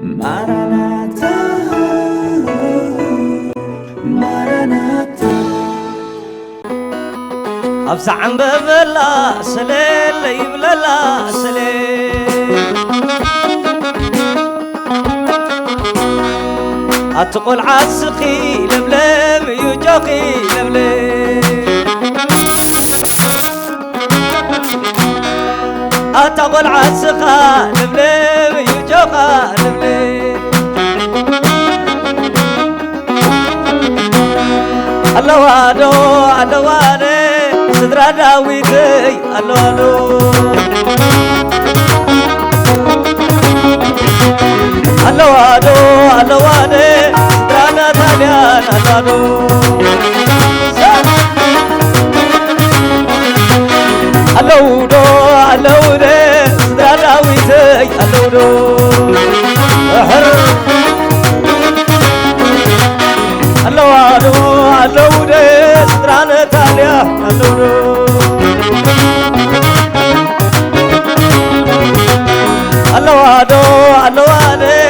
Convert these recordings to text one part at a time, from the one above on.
Maranatha, Maranatha. أبزعم ببلا سليل يبللا سليل أتقول عسقي لملم يجاقي لملم أتقول عسقا لملم يجاقا لملم اللوانو اللواني سدرا داويدي اللوانو اللوانو اللواني سدرا نتاليان اللوانو اللوانو اللواني سدرا داويدي اللوانو اللوانو اللواني سدرا نتاليان اللوانو اللوانو اللواني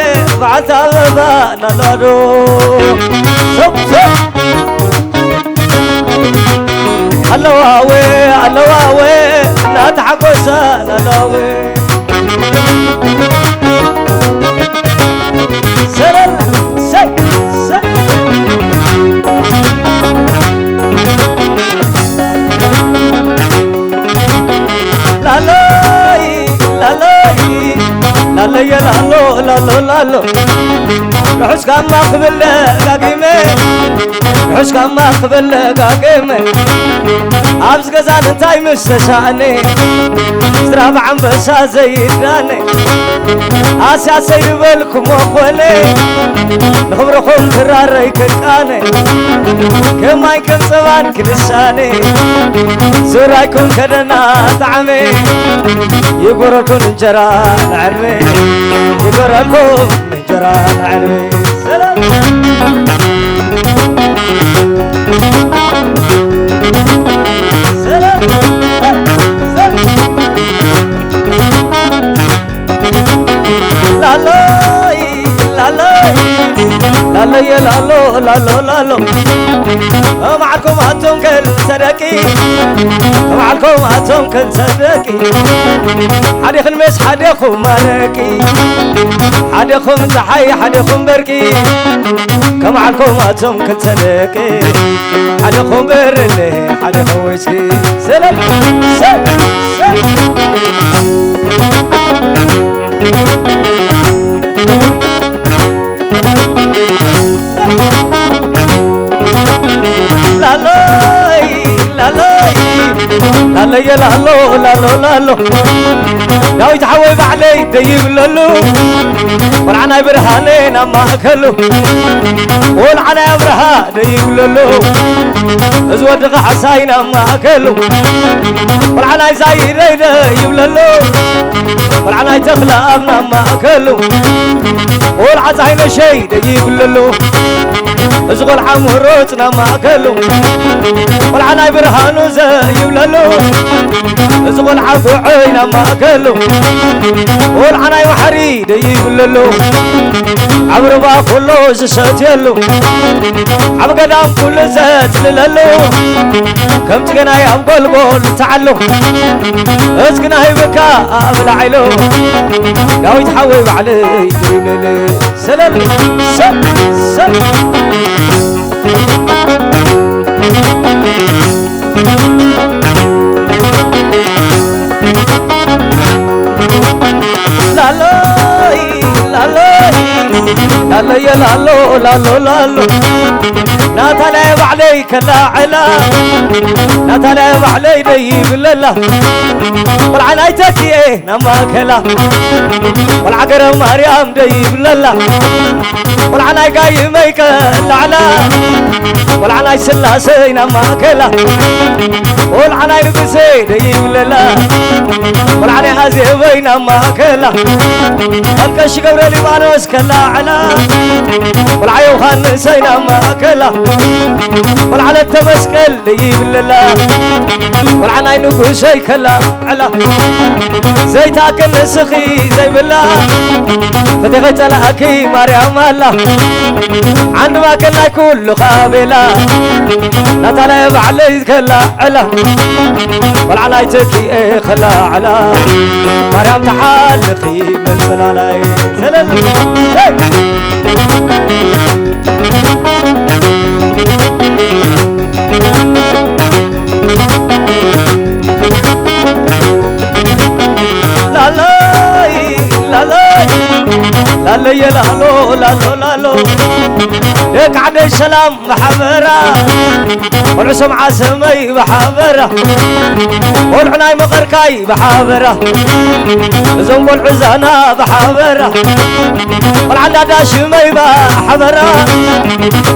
بعتها بابانا اللوانو سب سب اللواوي اللواوي لا تحقسان اللواوي سلام سي سي لا لاي لا لاي لا لا يا لالو لالو لالو الحس كان ما قبل قاقيمي الحس كان ما قبل قاقيمي عبس قزان انتاي مستشاني استراب عن بسا زيداني آسيا سيد بالكم وخولي نخبركم تراري كتاني كما يكن صبان كلساني سورايكم كدنا طعمي يقولكم انجران عرمي يقولكم انجران عرمي سلام سلام سلام لا لاي لا لاي لا لا يا لالو لالو لالو معكم هاتم كل صدقي معكم هاتم كل صدقي حديخ المس حديخم مالكي حديخم تحي حديخم بركي كمعكم هاتم كل صدقي حديخم برلي حديخم ويسكي سلام سلام سلام لا لاي لا لاي لا لا يا لالو لالو لالو لو يتحوي بعلي ديب لالو والعنا برهانين اما اكلو والعنا برها ديب لالو ازود حساين اما اكلو والعنا زايد ديب لالو والعنا تخلى ابنا اما اكلو والعزاين شي ديب لالو ازغل عمروتنا ما اكلو والعنا برهانو زي ولالو ازغل عفو عينا ما اكلو والعنا وحريد يولالو عبر با كله زشت يلو عبر قدام كل زت للالو كم تقنا يا قلقل تعلو اسكنا هيبكا ابلعيلو لو يتحوي علي تريلي سلام سلام سلام لا لاي لا لاي لا لا يا لالو لالو لالو لا تلعب عليك لا علا لا تلعب علي ديب للا والعنايتك ايه نما كلا والعقر مريم ديب للا والعناي قايميك العلا والعناي سلاسي نما كلا والعناي نقسي ديب للا والعناي هزيبي نما كلا والكش قبر لبانوس كلا علا والعيو خان سينا ما كلا والعلى التمسكل يجيب الله والعنا ينقو شي كلا على زي تاكل سخي زي بالله فتغيت لأكي مريم الله عندما كلا كل خابلا نتلعب علي كلا على والعنا يتكي خلا على مريم تحالقي من سلالي سلال لا لا يا لالو لالو لالو ليك عند السلام محبرة والعسم عسمي محبرة والعناي مغركاي محبرة زنب العزانا محبرة والعنا داشمي محبرة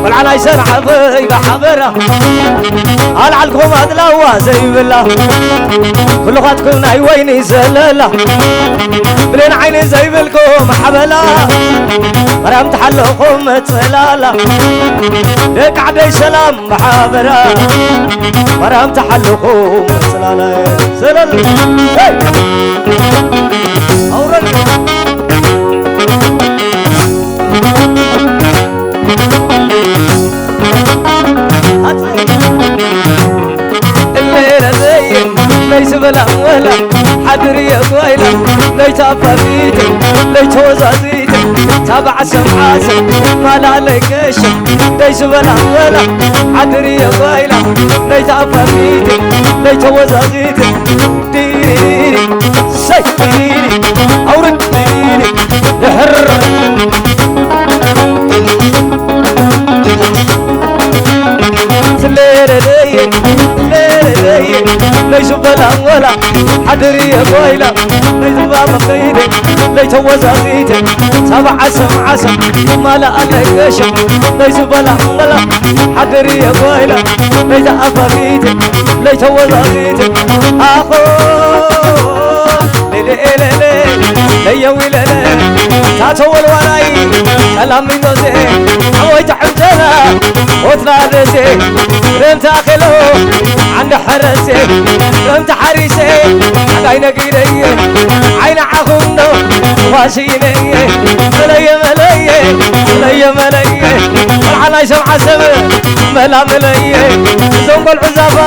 والعناي سنعبي محبرة العلكم أدلوا زي بالله كل غاتكم أي ويني زلالة بلين عيني زي بالكم حبلا مرام تحلقكم تسلالا ليك عدي سلام محابرة مرام تحلقكم تسلالا سلالا أورل الليلة زين ليس بلا ولا حدري يا قويلة ليت أفريتك ليت وزازيتك تابع سمعاسك ما لا ليكش ليس بلا ولا حدري يا قويلة ليت أفريتك ليت وزازيتك ديري سيديري أورد ديري لحر ليري ليري ليش بلا ولا حدري يا قويلة ليش بابا خيرك ليش وزاغيتك سبع عسم ما لا عليك شم ليش بلا ولا حدري يا قويلة ليش أفريتك ليش وزاغيتك أخو ليلي ليلي ليا ويلي تاتول وراي كلام من دوزي عويت حمتنا وتنادسي رمت أخلو عند حرسي رمت حريسي عين قيري عين عخمنا واشيني ملي ملي والعنا يسمع سمع ملا ملي زنب العزابة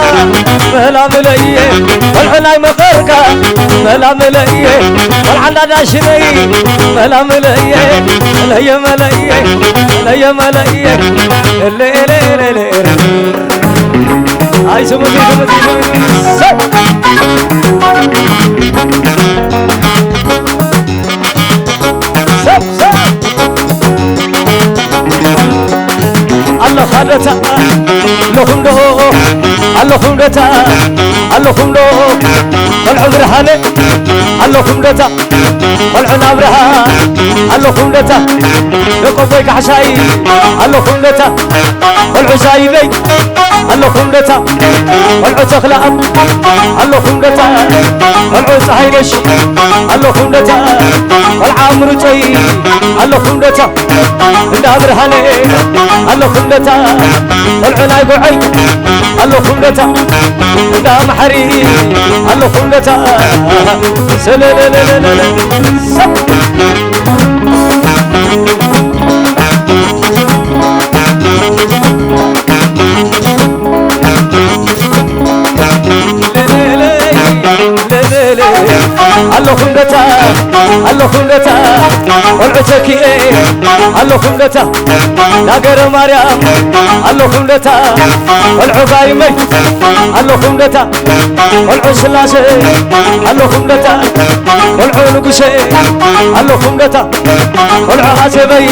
ملا ملي والعناي مخركة ملا ملي والعنا داشني ملا ملي ملي اللي هاي سمدي الله خدتا لهم دو الله خمدتا الله خمدو والعمر هاني الله خمدتا والعناب رها الله خمدتا لقبيك حشاي الله خمدتا والعسايبي الله خمدتا والعسخ لأب الله خمدتا والعس هينش الله خمدتا والعامر جاي الله خمدتا النابر هاني الله خمدتا والعنايب عي الله خمدتا النام حري الله خمدتا سلالالالالال الله خمدتا الله خمدتا والعتكي الله خمدتا ناقر مريم الله خمدتا والعبايمي الله خمدتا والعسلاسي الله خمدتا والعنقشي الله خمدتا والعاسبي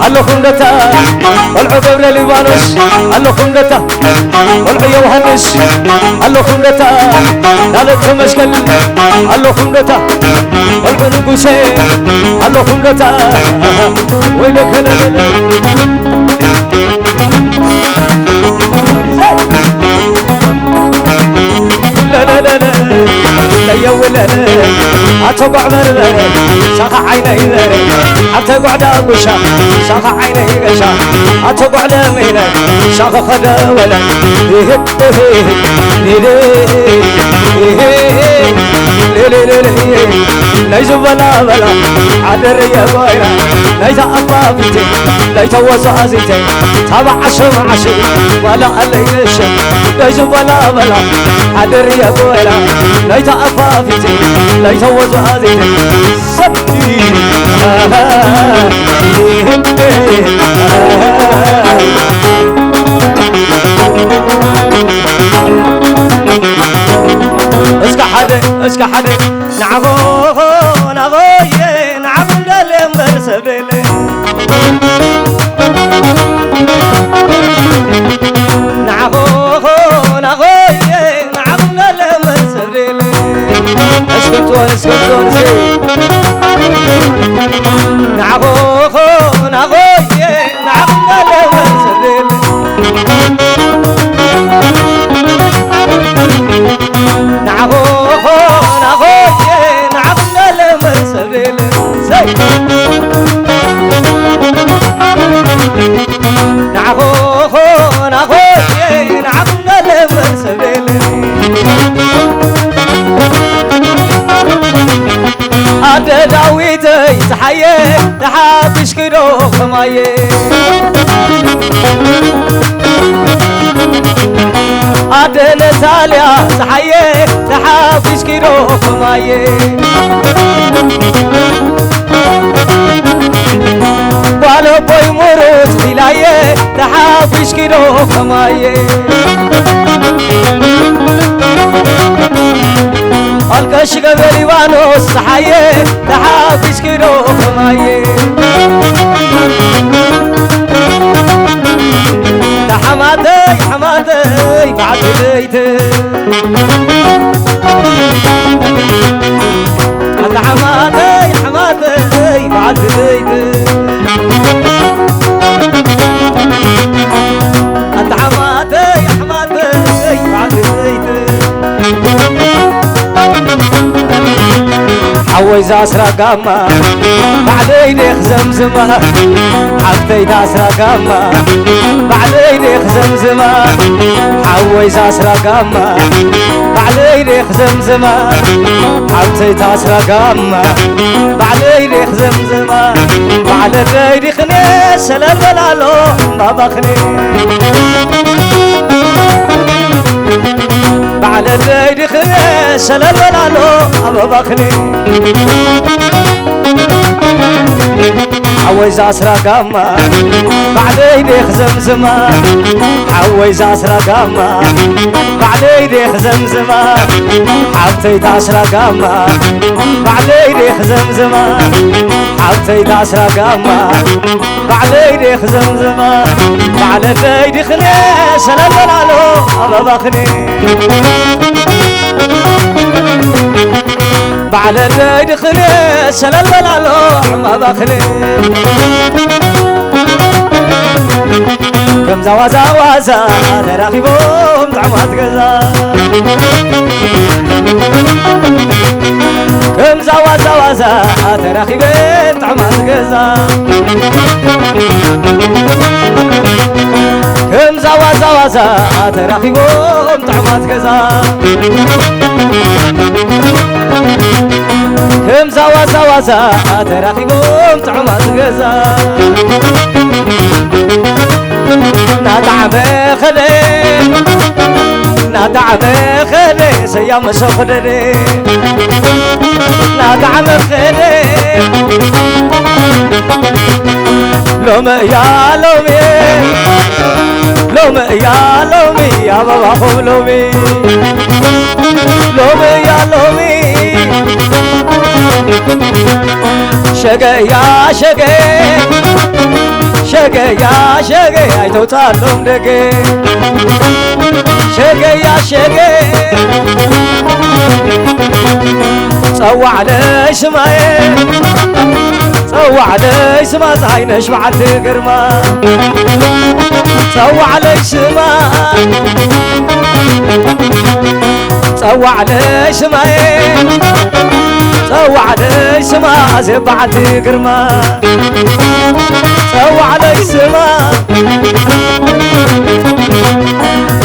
الله خمدتا والعبر ليبانوس الله خمدتا والعيوهنس الله خمدتا نالك مشكل الله خمدتا والعنقشي الله خمدتا ويلك لا لا لا لا لا يا بلني أتوقع مرمري شاخ عيني ذري أتوقع داقوشا شاخ عيني قشا أتوقع لميني شاخ خدا ولا ليس بلا بلا عدر يا بويرا ليس أفافيتي ليس وزازيتي تابع عشم عشم ولا الليل ليس بلا بلا عدر يا بويرا ليس أفافيتي ليس وزازيتي سبتي اسكا حدا نعغو نعغوي نعغو للم برسبلي نعغو نعغوي نعغو للم برسبلي اسكتون نعغو نعغوي نعغو للم برسبلي نعغو داويتي تحيي تحابش كيلو خمايي عدنا تاليا تحيي تحابش كيلو خمايي والو بوي مروت خلايي تحابش كيلو خمايي الكش قبل وانو صحيه تحافش كيلو خمايه تحماتي حماتي بعد بيتي تحماتي حماتي بعد بيتي تحماتي حماتي بعد بيتي حويز أسرى قاما بعدين زمزمة حبتيت أسرى قاما بعدين زمزمة حويز أسرى قاما بعدين زمزمة حبتيت أسرى قاما بعدين زمزمة بعدين خني سلام بلالو ما بخني بعد الليل خيس للبلالو أبا بخني حويز أسرى قاما بعدين زمزمة حويز أسرى قاما بعدين زمزمة حبتيت أسرى قاما بعدين زمزمة حبتيت أسرى قاما بعدين زمزمة بعد الليل خيس للبلالو أبا بخني بعد الليل خليس للبلالو ما بخلي كم زوازا وازا تراخيبهم طعمات غزا كم زوازا وازا تراخيبهم طعمات غزا كم زوازا وازا تراخيبهم طعمات غزا كم زوازا تراخيبهم طعمات غزا نطعم خلي نطعم خلي سيام سخدري نطعم خلي لوم يا لومي لوم يا لومي يا بابا خو لومي لوم يا لومي شقي يا شقي شقي يا شقي اي توتالوم دقي شقي يا شقي صوى علي سماي صوى علي سما زعينش بعد قرما صوى علي سما صوع لي سماي صوع لي سما زبعتي قرما صوع لي سما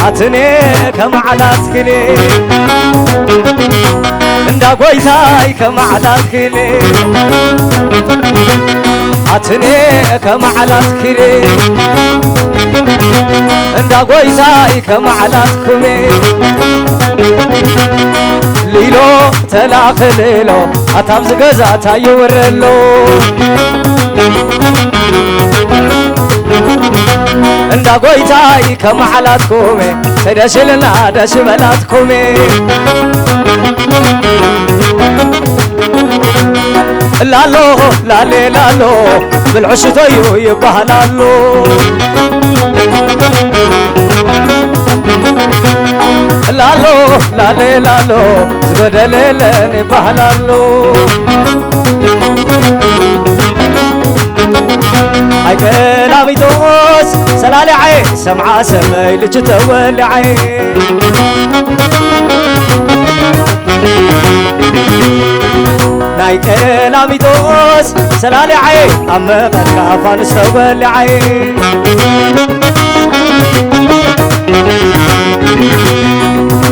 عتني كم علات كلي اندا قويتاي كم علات كلي عتني كم علات كلي اندا قويتاي كم علات كمي ليلو تلاخ ليلو اتام زغزاتا يورلو اندا قويتاي كم علات كمي تدشلنا دش بلات كمي لالو لالي لالو بالعش طيو يبهلالو لالو لالي لالو زبدللن يبهلالو هاي كلامي دوس سلالي عين سمعة سمي لجتولي عين ناي كلامي دوس سلالي عين أما بكافان استولي عين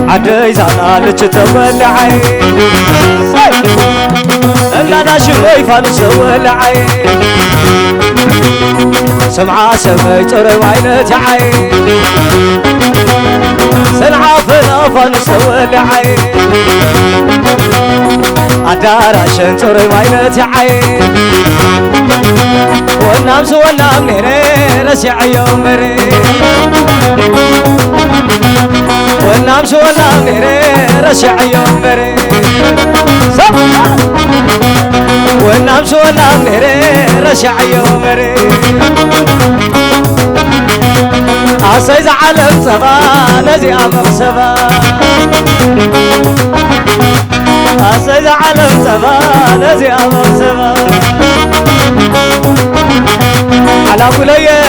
عدي زانا لجتولي عين إلا ناشوي فان استولي عين سمعة سمي تري وعينتي عين سنعة فنافن سوالي عين عدار عشان تري وعينتي عين والنام سوالنام نيري رسع يومري والنام سوالنام نيري رسع يومري والنام سوالنام نيري رسع يومري عصيز على الصبا نزي أمر صبا عصيز على الصبا نزي أمر صبا على كلية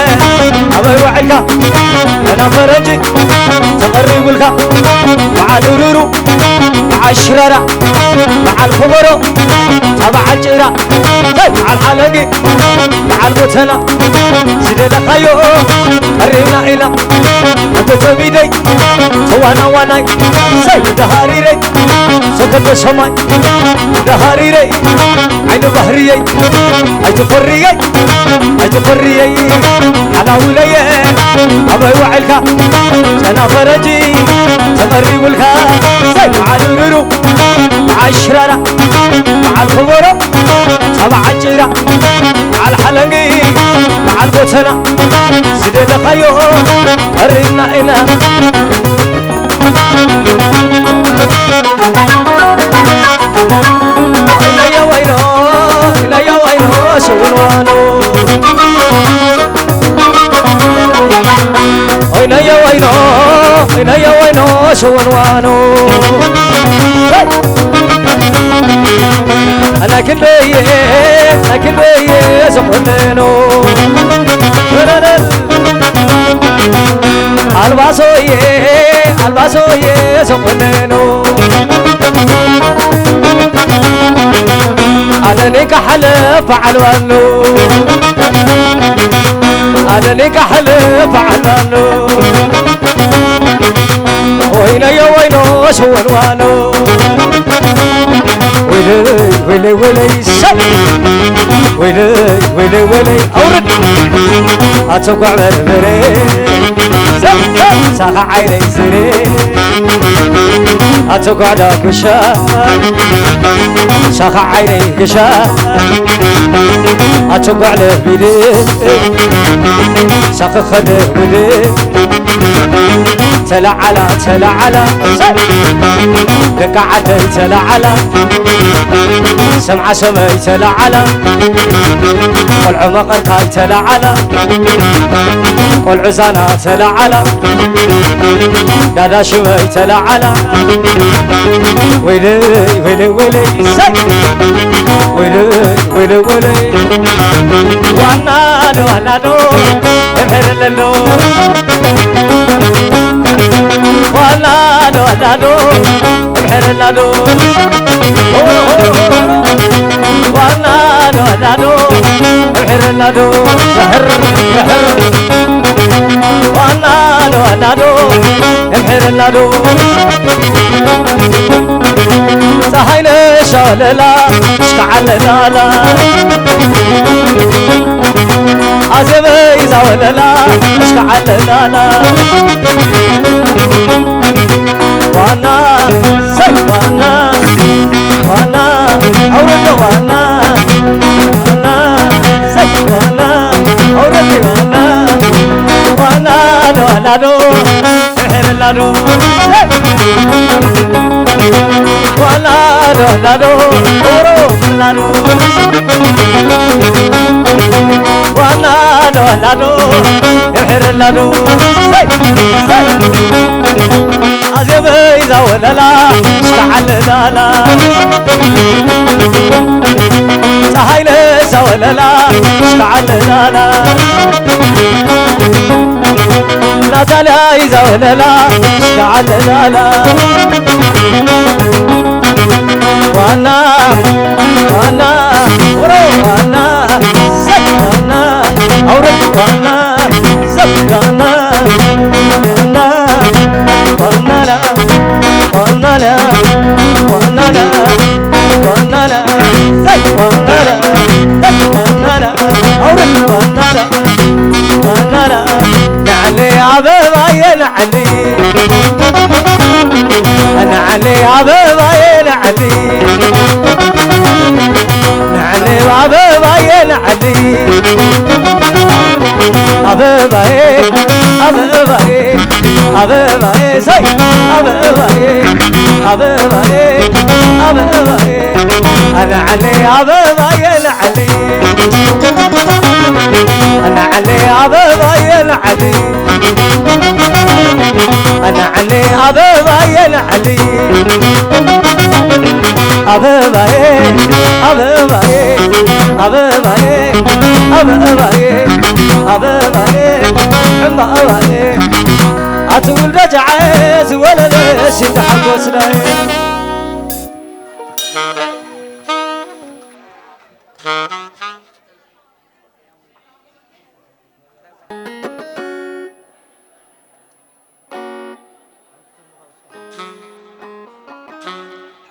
أبي وعلك أنا فرجي تقرب لك مع الورورو مع الشرارة مع الخبرو تبع الجيرة مع الحلقي مع البوتنا سيدي لقايو قريبنا إلى أنت تبيدي وانا وانا سيد دهاريري سكت السماء دهاريري عين بحريي أي تفريي أي تفريي على وليه أبي وعلك أنا فرجي تقرب لك مع الورورو مع الشرارة مع الخبرو تبع الجيرة مع الحلقي مع البوتنا سيدي لقايو قريبنا إلى إليا وينو شونوانو إليا وينو شونوانو أنا كل بيه زقننو الباسويه زقننو أنا لك حلف علوانو أنا لك حلف علوانو وينو شونوانو ويلي ويلي أورد أتوقع بربري ساقع عيني سري أتوقع داك وشا ساقع عيني قشا أتوقع له بيدي ساقع خده ودي تلعلا دقعتي تلعلا سمع سمي تلعلا والعمق الكاي تلعلا والعزانا تلعلا دادا شمي تلعلا ويلي ويلي وانادو النادو والنادو النادو امحر النادو سهر سهر والنادو النادو امحر النادو ፀሓይ ነሻለላ ሽከዓለላላ ኣዜበይ ዛወለላ ሽከዓለላላ ዋና ሰይ ዋና ዋና ኣውረደ ዋና ዋና ሰይ ዋና ኣውረደ ዋና ዋና ዶዋናዶ ምሕርላዶ ዋናዶ ናዶ ኦሮ ናዶ ዋናዶ ናዶ ምሕርላዶ ኣዜበይ ዛወለላ ሽከዓለላላ ፀሓይ ነሳወለላ ሽከዓለላላ ናታልያ ይዛወለላ ሽከዓለላላ ዋና ዋና ወሮ ዋና ሰብጋና አውረት ዋና ሰብጋና ዋና ዋናላ ዋናላ ዋናላ ዋናላ ሰይ ዋናላ ዋናላ አውረት ዋናላ ዋናላ ናዕሊ አበባዬ ናዕሊ ናዕሊ አበባዬ ናዕሊ ናዕሊ አበባዬ ናዕሊ አበባዬ አበባዬ አበባዬ ሰይ አበባዬ አበባዬ አበባዬ ናዕሊ አበባዬ ናዕሊ ናዕሊ አበባዬ ናዕሊ ናዕሊ አበባዬ ናዕሊ አበባዬ አበባዬ አበባዬ አበባዬ አበባዬ ዕምባባዬ ኣትውልደ ጃዓየ ዝወለለሽ እንተሓጐስናየ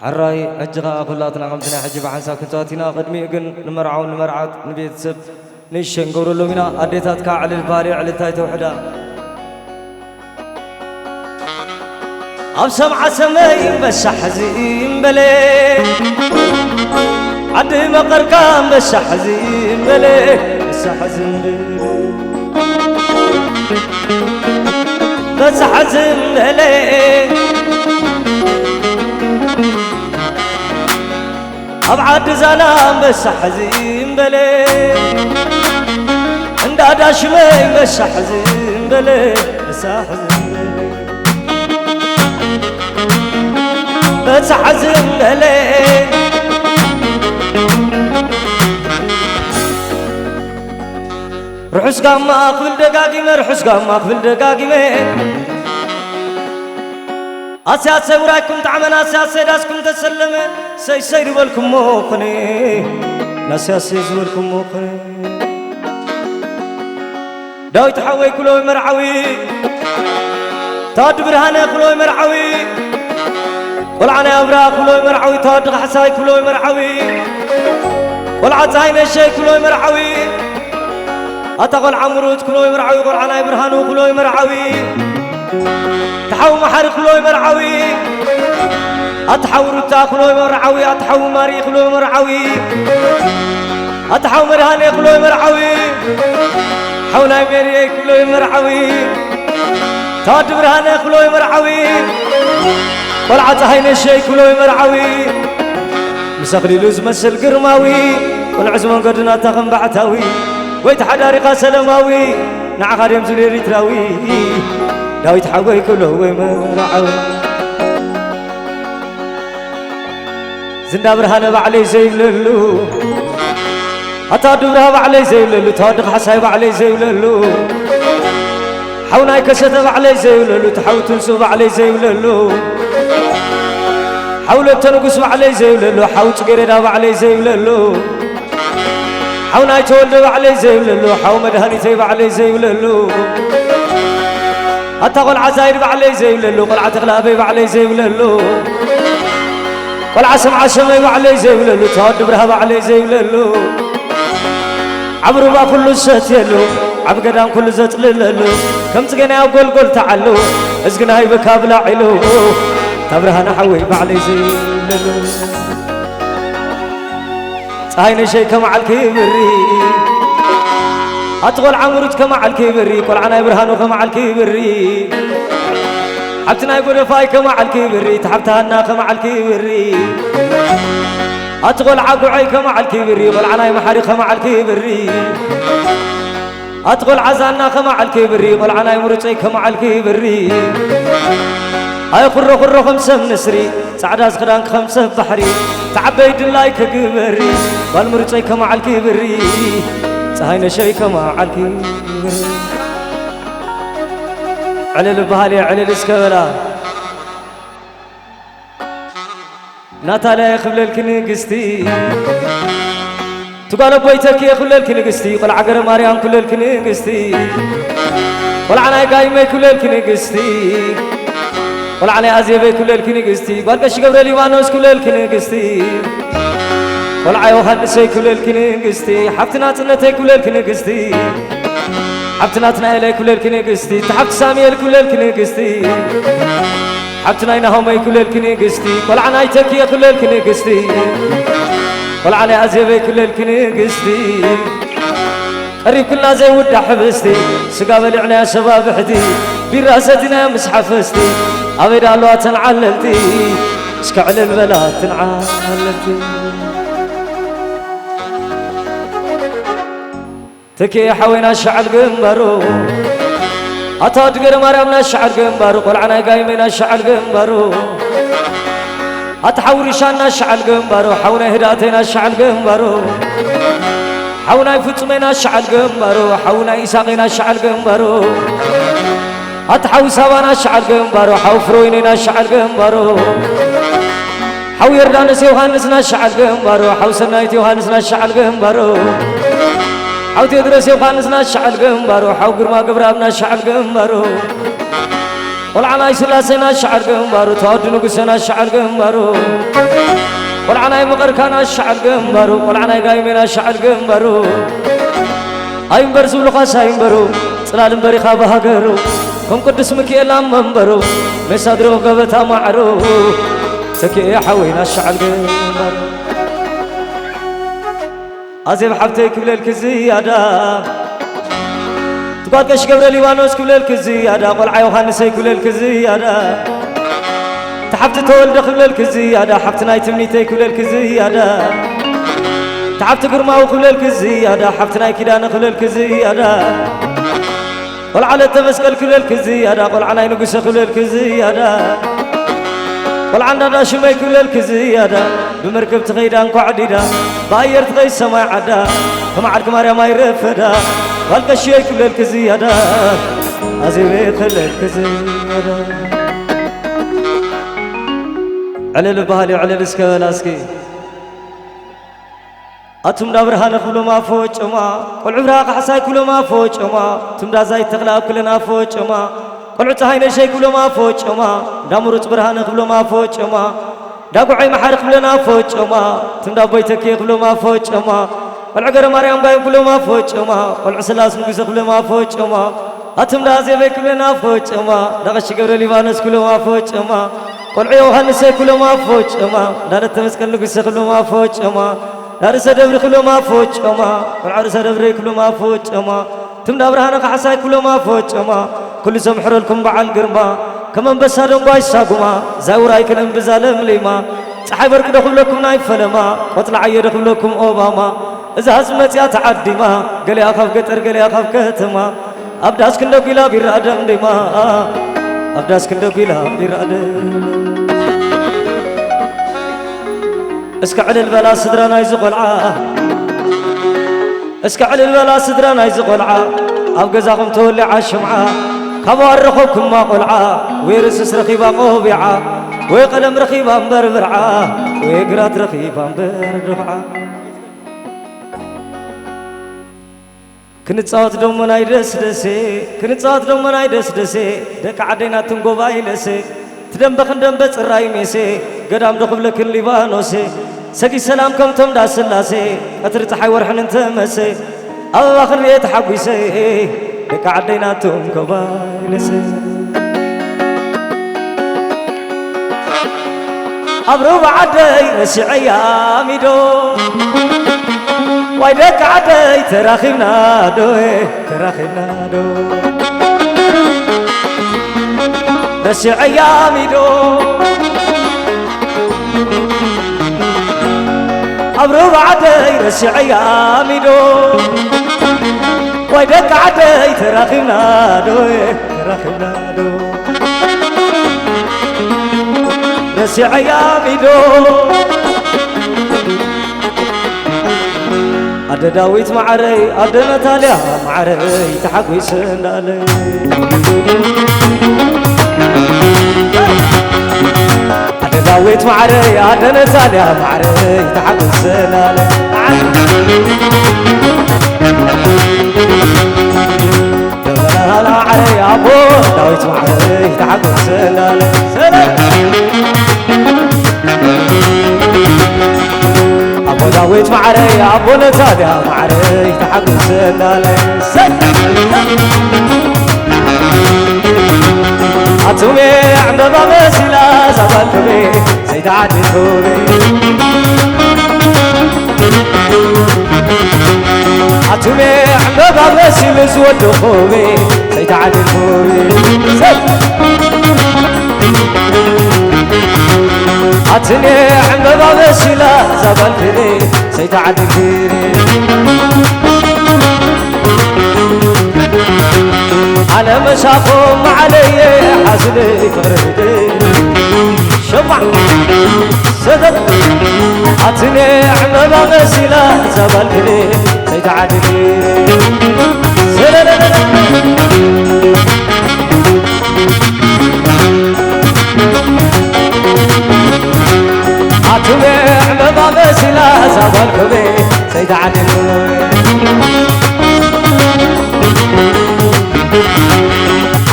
حراي أجغا كلاتنا قمتنا حجب عن ساكنتاتنا قدمي قن نمرعون نمرعات نبيت سب نيشن قولوا لنا أديتات كاعل الباري على تايت وحدا أبسم عسمين بس حزين بلي عدي مقر كان بس حزين بلي بس حزين بلي بس حزين بلي أبعد زلام بس حزين بلي عند أداشمين بس حزين بلي بس حزين بلي بس حزين بلي رحس قام أقبل دقاقي رحس قام أقبل دقاقي أساسا وراكم تعمل أساسا داسكم تسلم سير بالكم موقني ناساسا يزولكم موقني داوي تحوي كلو مرعوي تاد برهانة كلو مرعوي والعنا أبرا كلو مرعوي تاد حساي كلو مرعوي والعزاين الشي كلو مرعوي أتقل عمرود كلو مرعوي والعنا برهانو كلو مرعوي تحو محر كلوي مرعوي أتحو رتا كلوي مرعوي أتحو ماري كلوي مرعوي أتحو مرهاني كلوي مرعوي حولا ميري كلوي مرعوي تاد برهاني كلوي مرعوي والعت هين الشي كلوي مرعوي مسخلي لوز مسل قرماوي والعزمان قدنا تخم بعتاوي ويت حدارقة سلماوي نعقد يمزلي ريتراوي داوي تحوي كله مرعوي زندا برهانة بعلي زي للو حتى دورها بعلي زي للو تادق حساي بعلي زي للو حوناي كشتة بعلي زي للو تحاول تنسو بعلي زي للو حولت نقص بعلي زيوللو حوت قرينا بعلي زيوللو حونا يتولد بعلي زيوللو حو مدهني بعلي زيوللو أتقول عزاير بعلي زيوللو قلعة غلابي بعلي زيوللو قلعة سمعة شمي بعلي زيوللو تهد برها بعلي زيوللو عبرو با كل الشات يلو عب قدام كل زت لللو كم تقنا وقول تعلو ازقنا هاي بكابلا علو تبرها نحوي بعلي زيوللو صاينا شي كما على الكبري أتقول عمرت كما على الكبري قل عنا برهانو كما على الكبري حبتنا يقول فاي كما على الكبري تحبتها لنا كما على الكبري أتقول عقعي كما على الكبري قل عنا محاري كما على الكبري أتقول عزانا كما على الكبري قل عنا مرتي كما على الكبري هاي خرو خمسة نسري سعد أزخران خمسة بحري تعبيد اللايك كبري بالمرتي كما على الكبري صاينا شي كما على الكبري على البهالي على الاسكبلا ناتالا يخبل الكنيقستي تقال بويتك يخبل الكنيقستي قل عقر ماريان كل الكنيقستي قل عنا قايمة كل الكنيقستي قل عنا أزيبي كل الكنيقستي قل كش قبر اليوانوس كل الكنيقستي قل عيو هنسي كل الكنيقستي حفتنا تنتي كل الكنيقستي حبتنا إلي كل الكنيقستي تحبت سامي كل الكنيقستي حبتنا إنهم كل الكنيقستي قل عنا يتكي كل الكنيقستي قل عنا أزيبي كل الكنيقستي قريب كلنا زي ود حبستي سقابل عنا شباب حدي براستنا مسحفستي أبيد الله تنعللتي اسكعل البلاد تنعللتي تكي حوينا الشعر قنبرو أتاد قر مرمنا الشعر قنبرو قل عنا قايمنا الشعر قنبرو أتحوري شانا الشعر قنبرو حونا هداتنا الشعر قنبرو حونا يفتمنا الشعر قنبرو حونا يساقنا الشعر قنبرو أتحو سوانا الشعر قنبرو حو فرويننا الشعر قنبرو حو يردانس يوهانسنا الشعر قنبرو حو سنايت يوهانسنا الشعر قنبرو حو تدرس يوهانسنا الشعر قنبرو حو قرما قبرابنا الشعر قنبرو قل عنا يسلاسنا الشعر قنبرو تهد نقسنا الشعر قنبرو قل عنا مقركنا الشعر قنبرو قل عنا قايمنا الشعر قنبرو هايم برزو لقاس هايم برو صلالم بريخا بهاقرو كم قدس مكيلا منبرو مسادرو قبتا معرو سكي حوينا الشعر قنبرو أزيب حبتك بليلك زيادة تقول كش قبر ليوانوس بليلك زيادة قل عيو خانسي بليلك زيادة تحبت تولد بليلك زيادة حبت نايت منيتي بليلك زيادة تعبت قرماو بليلك زيادة حبت ناي كيدان بليلك زيادة قل على تمسكل بليلك زيادة قل على نقص بليلك زيادة قل عنا شمي كل الكزيادة بمركب تغيدان قعديدا باير تغي سما عدا كما عدك ماريا ما يرفدا والكشي كل الكزيادة أزيبي كل الكزيادة على البهالي وعلى الاسكالاسكي أتم دابرها نخلو ما فوج أما قل عبراق حساي كل ما فوج أما تم دا زاي تغلاب كلنا فوج أما قلعت هاي شيء كله ما فوج أما دامرت برهان كله ما فوج أما داقعي محارق لنا فوج أما تمدا بيتك كله ما فوج أما والعقر مريم بايم كله ما فوج أما والعسلاس نقص كله ما فوج أما أتمدا زيبي كلنا فوج أما دغش قبر ليبانس كله ما فوج أما قلعي وهنسي كله ما فوج أما دارت تمسكن نقص كله ما فوج أما دارس دبر كله ما فوج أما والعرس دبر كله ما فوج أما تمدا برهان حساي كله ما فوج أما كل سمحر لكم بعل قرما كمان بس هذا باي ساقما زاوراي كلام بزالم ليما صحيح برك دخل لكم نايف فلما وطلع يدخل لكم أوباما إذا هزمت يا تعدي ما قال أخاف قطر قال أخاف كتما أبداس كندو قيلا بيرادم ديما أبداس كندو قيلا بيرادم اسكعل البلا صدرنا يزقلعا اسكعل البلا صدرنا يزقلعا أبقزاكم تولي عالشمعة كبارخوكم ما قلعا ويرس سرخي باقوه بيعا وقلم رخيب أمبر برعة وقرات رخيب أمبر رفعة كنتصاوت دومنا يدس دسي كنتصاوت دومنا يدس دسي دك عدينا تنقوبا يلسي تدم بخندم بصراي ميسي قدام دخل لك الليبانوسي سقي سلام كم تم داس اللاسي قطر تحور حن انت مسي الله خلي تحبيسي دك عدينا تنقوبا يلسي أبرو بعدي رسعي ميدو ويدك عدي تراخينا دو تراخينا دو رسعي ميدو أبرو بعدي رسعي ميدو ويدك عدي تراخينا دو تراخينا دو رسعي ميدو أد داويت معري أد نتاليا معري تحقوي سندالي أد داويت معري أد نتاليا معري تحقوي سندالي دبلا معري أبو داويت معري تحقوي سندالي أبو داويت معري أبو نتاديا معري تحقق سلالي أتومي عند باب سلا زبالكبي زيد عدي كوبي أتومي عند باب سلا زود خوبي زيد عدي كوبي عتني عند باب سلا زبالكبي زيد عدي كوبي على مشاقهم علي حزني فردي شمع صدق عتني عند باب سلا زبالكبي زيد عدي عتني عند باب سلا زبالكبي زيد عدي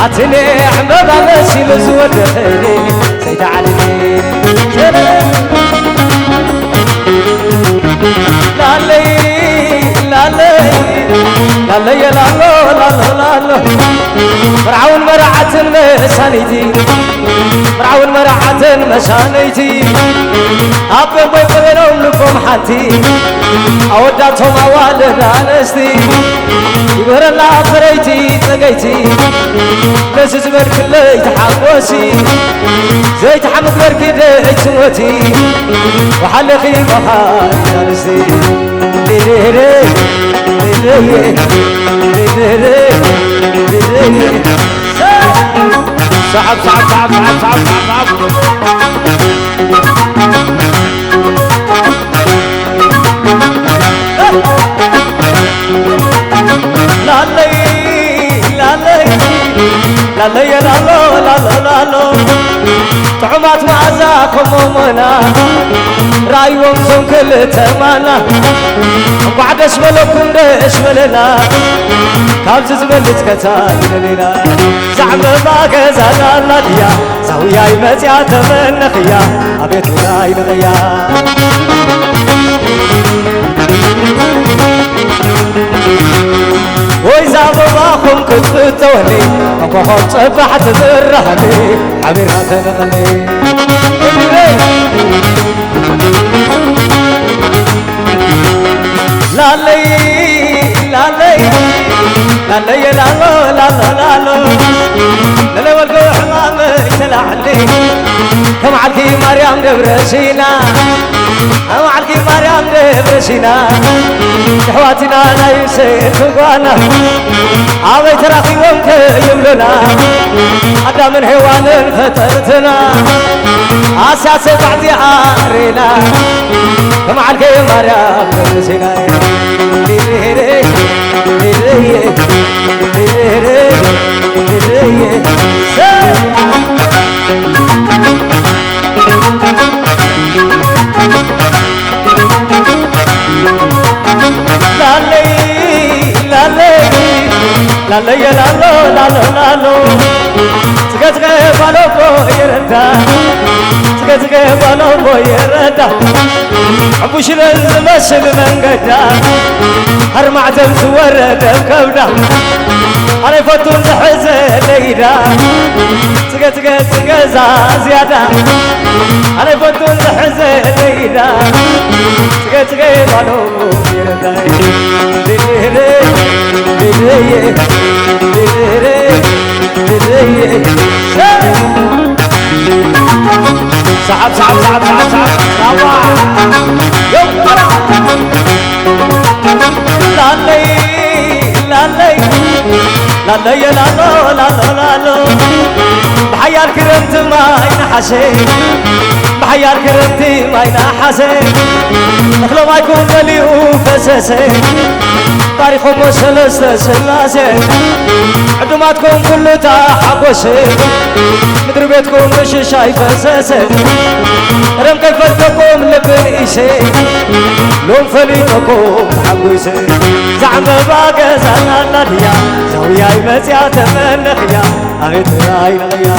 عتني عند باب سلا زود خيري زيد عدي لالي لالي لالي لالو لالو لالو مرعون مرعة مسانيتي مرعون مرعة مسانيتي أبن بي قبلهم لكم حتي أوداتهم أوالد أنستي يبهر الله فريتي تقيتي لسز مرك اللي تحقوسي زي تحمد مركي دي تموتي وحلقي بحاي أنستي صعب صعب صعب صعب صعب صعب لالي لالي لالي لالو لالو لالو طعمات معزاكم ومنا رايوم زون كل تمانا بعد اشملكم ده اشملنا كابز زبلت كتال ليلا زعم ما كزانا لديا زاويا يمتيا تمنخيا ابيت ولاي نغيا وإذا بضاخم كنت تولي أبوهم صبحت ذرهني عميرها تنغني لالي لالي لالي لالو لالو لالو لالي والقوح حمامي تلعلي كم عالكي مريم دبرسينا كم عالكي مريم دبرسينا حواتنا لا يسير فقوانا عوي تراخي ومك يملنا عدا من حيوان فترتنا أساس بعدي عارينا كم عالكي مريم دبرسينا لا لا يا لا لا لا لا لا تقطع بالو يردا تقطع بالو يردا عبوش المسل من قدا هرمع تمس ورد كبدا أنا فتون زحزة ليدا تقطع زيادة أنا فتون زحزة ليدا تقطع بالو يردا صعب صعب صعب صعب صعب يوم لا لي لا لي لا لي لا لا لا لا لا بحيار كرمت ما ينحسن بحيار كرمتي ما ينحسن نخلو ما يكون مليون فسسن تاريخهم سلسة سلاسة عدوماتكم كله تحقوسة مدر بيتكم مش شايفة ساسة رم كيف فتكم لبنيسة لون فليتكم حقوسة زعم باقة زانا ديا زويا يمسيا تمنخيا أغيت راي نغيا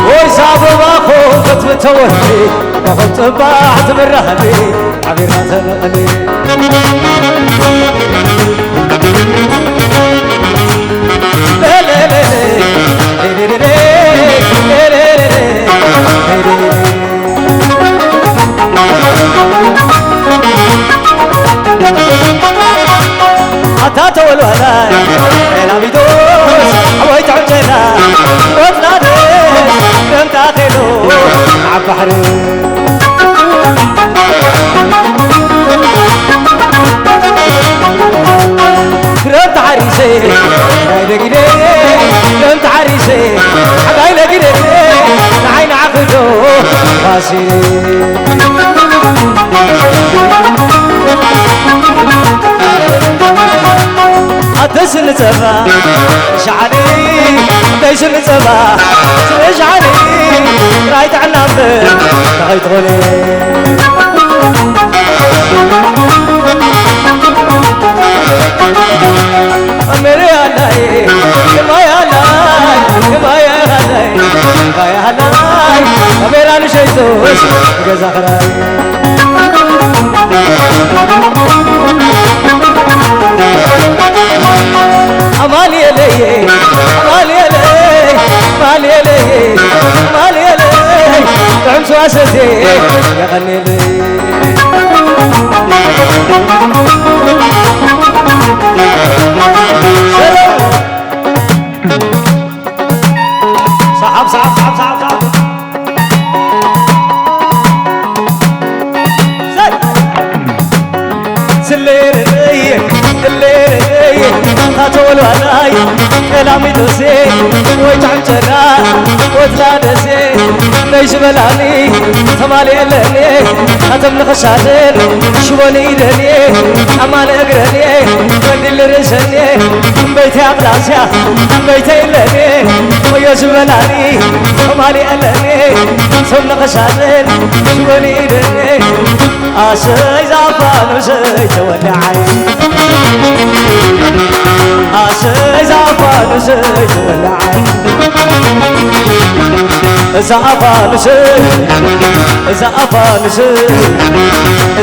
ويسابوا باخو فتوهي وخط باحت من رهبي عبيرات الغني لا لا لا حتى والولاء انا بيدوس عويت عجلا وطلعت انت اخلو عبحري كرمت عريسي عبايلة كده كرمت عريسي عبايلة كده العين عقدو غاسي عدس الزبا شعري عدس الزبا شعري رايت عنابر رايت غلي أمري علي كما يالاي كما يالاي كما يالاي أمير أنا شيتوس جزا خراي أمالي لي أمالي لي أمالي لي أمالي لي تعم سواسدي يا غني لي صعب صعب صعب صعب صعب سلير الليل خاتول ولاي كلامي دوسي ويتعم جنا وتلا دسي ليش بلاني ثمالي لني ختم الخشادين شوني دني امان اقرني وندي الرسني بيتي عبلاسيا بيتي لني ويوش بلاني ثمالي لني ثم الخشادين شوني دني عاشي زعفان وشي تولعي عاشي زعفان وشي تولعي زعفان وشي زعفان وشي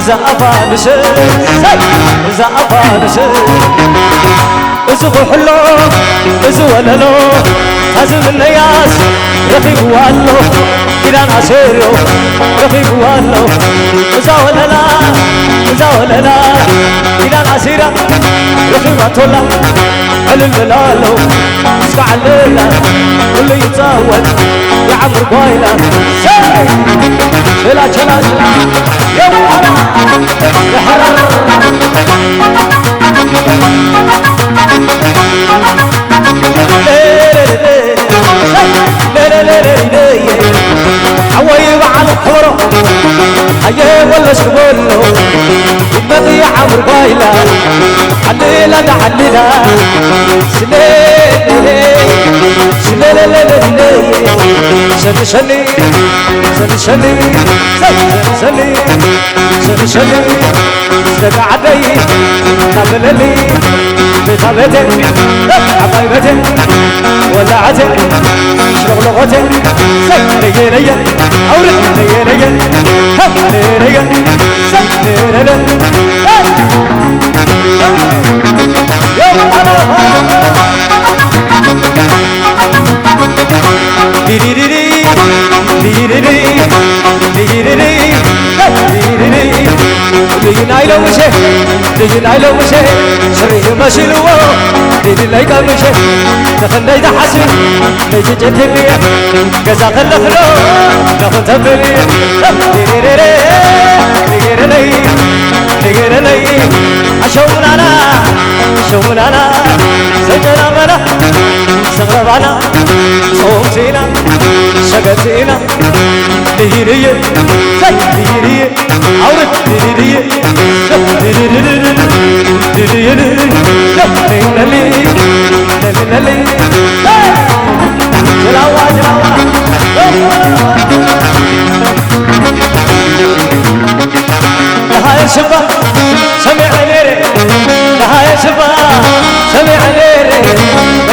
زعفان وشي زعفان وشي إزو حلو إزو وللو هزم النياس رفيق والو كيران عسيرو رفيق والو إزا وللا إزا وللا كيران عسيرا رفيق طولا على البلالو اسمع الليلة واللي يتزاول يا عمر قايلة شاي شلا شلا شلا يا حرام يا حرام عويب على الحورة هيا ولا شغله يبقى يا عمر قايلة عليلا عليلا سليلي سليلي سلي سلي سلي سلي سلي سلي سلي سلي عدي قبلني بطبتك حبايبتك ولعتك شغلغتك سلي لي أورك لي لي لي سلي لي لينايلو مشي لينايلو مشي شريه ماشي لو ليني لايكا مشي دخلنا إذا حسن ليجي جتني كذا خلفلو ناخذ تبني ليرلي عشومنا شومنا سجنا منا سغربنا صومتنا شقتنا ليري ليري عورت ليري هاي شبا سمع ليري هاي شبا سمع ليري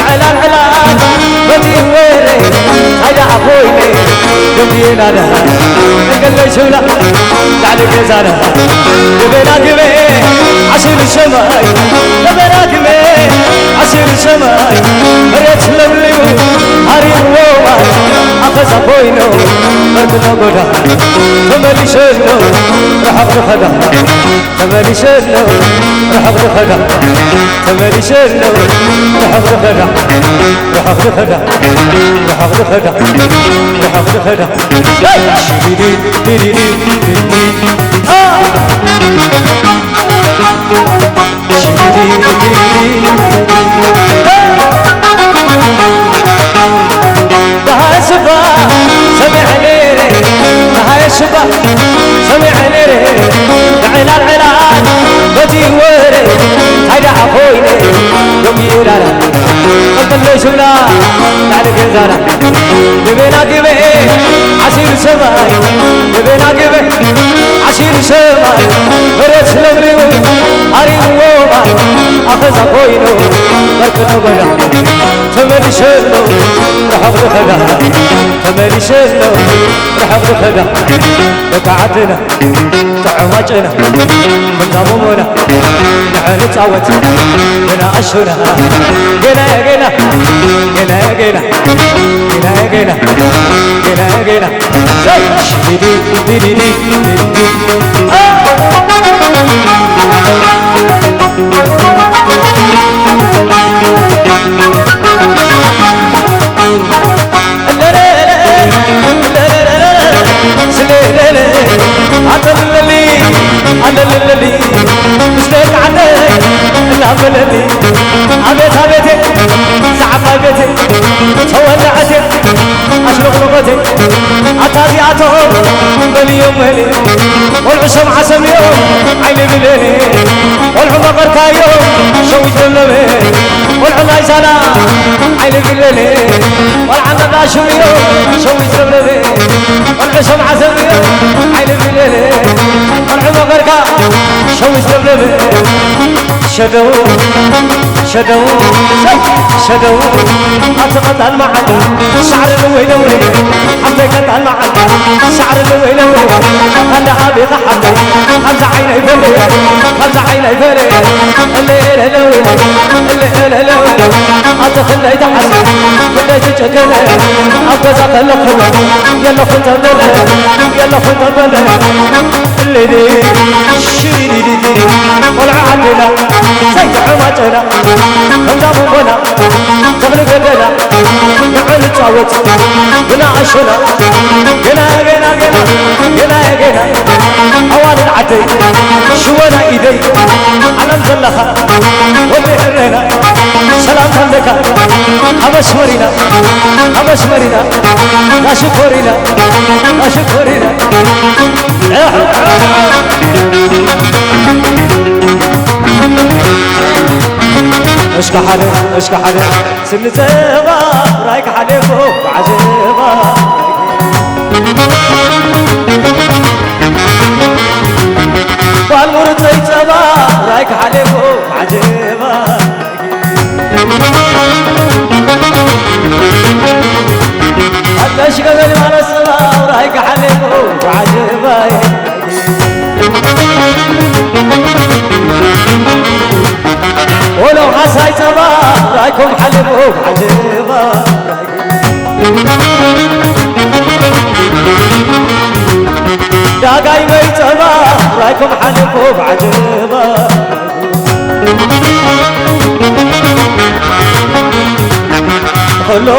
على العلان بدي ويري هيدا عفويني قمينا لها قال لي شو لا تعالي كزانا قبينا قبي عشير الشماي قبينا قبي عشير الشماي مريت لمليو هاري ووما أخذ عفوينو مركنا قدا تملي شنو رح أخذ خدا تملي شنو رح أخذ خدا تملي شنو رح أخذ خدا رح أخذ خدا رح أخذ خدا رح أخذ خدا شديدي ديدي ديدي شديدي ديدي بهاي شبا سمع ليري بهاي شبا سمع ليري علا العلان بدي ويري هيدا عفويني يوم يرانا قلت لي شولا تعالي كزانا قبينا قبي عشير سماي قبينا قبي عشير سماي مريت لمريو هاري ووما أخذ عفوينو مركنا بدا تملي شنو رح أخذ خدا تملي شنو رح أخذ خدا بقعتنا طعمتنا كنا ممنا نحن نتعوت بنا أشهرنا قنا قنا قنا قنا قنا قنا قنا قنا شديدي ديدي ديدي عدللي مسلك عدل العبللي عبيت عبيتي سعف عبيتي تولعتي أشرق لغتي عتادي عتهم بلي يوم هلي والعشم عسم يوم عيني بليلي والعمى غركا يوم شوي جلبي والعمى سنة عيني بليلي والعمى باشو يوم شوي جلبي والعشم عسم يوم عيني بليلي والعمى غركا شوي جلبي شدو شدو شدو أتقطع المعد شعر الويلوي أتقطع المعد شعر الويلوي هلا أبي ضحك خمسة عيني فلي خمسة عيني فلي الليل هلوي الليل هلوي أتخلي تحت كل تجكل أبغى أتلقى يلا خذ البلد يلا خذ البلد الليل شيري والعادلة سيد عمتنا خمسة مبنا تغلق لنا نحن نتعوت بنا عشنا قنا قنا قنا قنا قنا أوان العدي شوانا إيدي على مزلخة وبيحرنا سلام لك أبش مرينا أبش مرينا لا شكرنا لا شكرنا اشكحل سنزبا رايك حلفو عزبا والمرد زيتبا رايك حلفو عجبا حتى قبل ما نسمع رايك حلفو عجبا ولو عساي تبا رايكم حلفوا عجبا داقاي بيتبا رايكم حلفوا عجبا خلو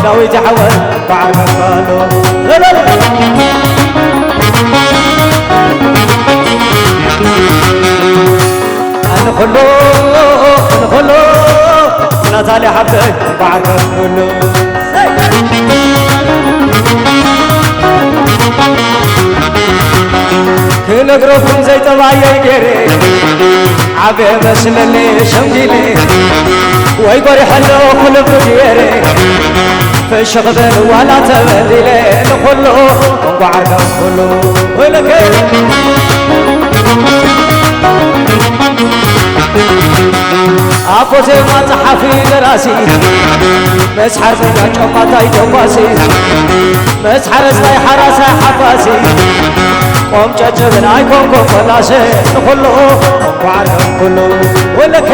ناوي تحول بعد قالوا نخلو نتالي حبتك بعد كله كنقرفكم زي طبايا كيري عبي مسلني شمديني ويقري حلو خلف ديري في الشغبر ولا تبديلي نخلو وبعد كله ويلك أفوزي ما تحفي دراسي مسحر زيجا جمعتاي جواسي مسحر زي حراسة حفاسي قوم جاجبن ايكم كفلاسي نخلو وعرهم كله ولك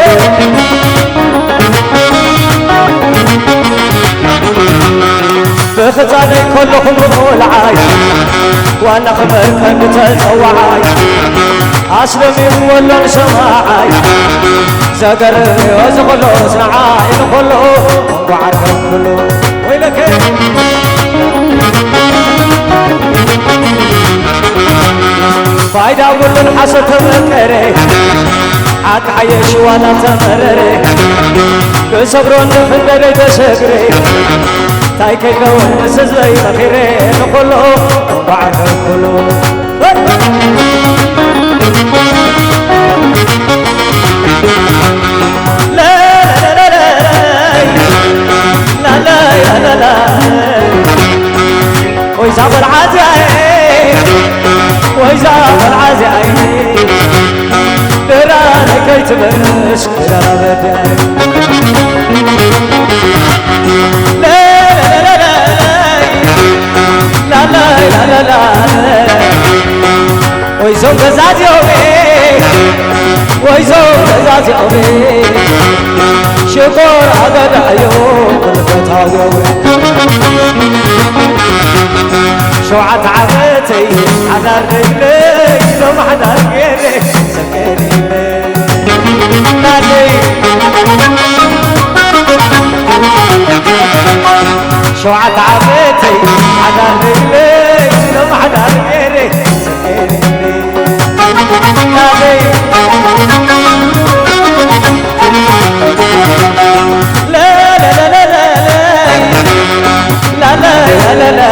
بختاني كلهم بالعاي وانا خبر كنت الزواعاي أسلمي ولا سماعي زقرني وزغلو صنعاي نخلو وعرهم كله ويلك فايدة كل حسد مكري حق عيش وانا تمرري كسبرون فندري تسكري تايكي كون سزي مخيري نخلو وعرهم كله ويزاب العزاي ويزاب العزاي دراني كي تبرش درا بداي لا لا لا لا لا ويزوم غزاز يومي ويزوم غزاز يومي شكور عدد عيون الفتاة يومي شوعت عفتي حذر رجلي لو حذر غيري سكري نادي شوعت عفتي حذر رجلي لو حذر غيري سكري نادي لا لا لا لا لا لا لا لا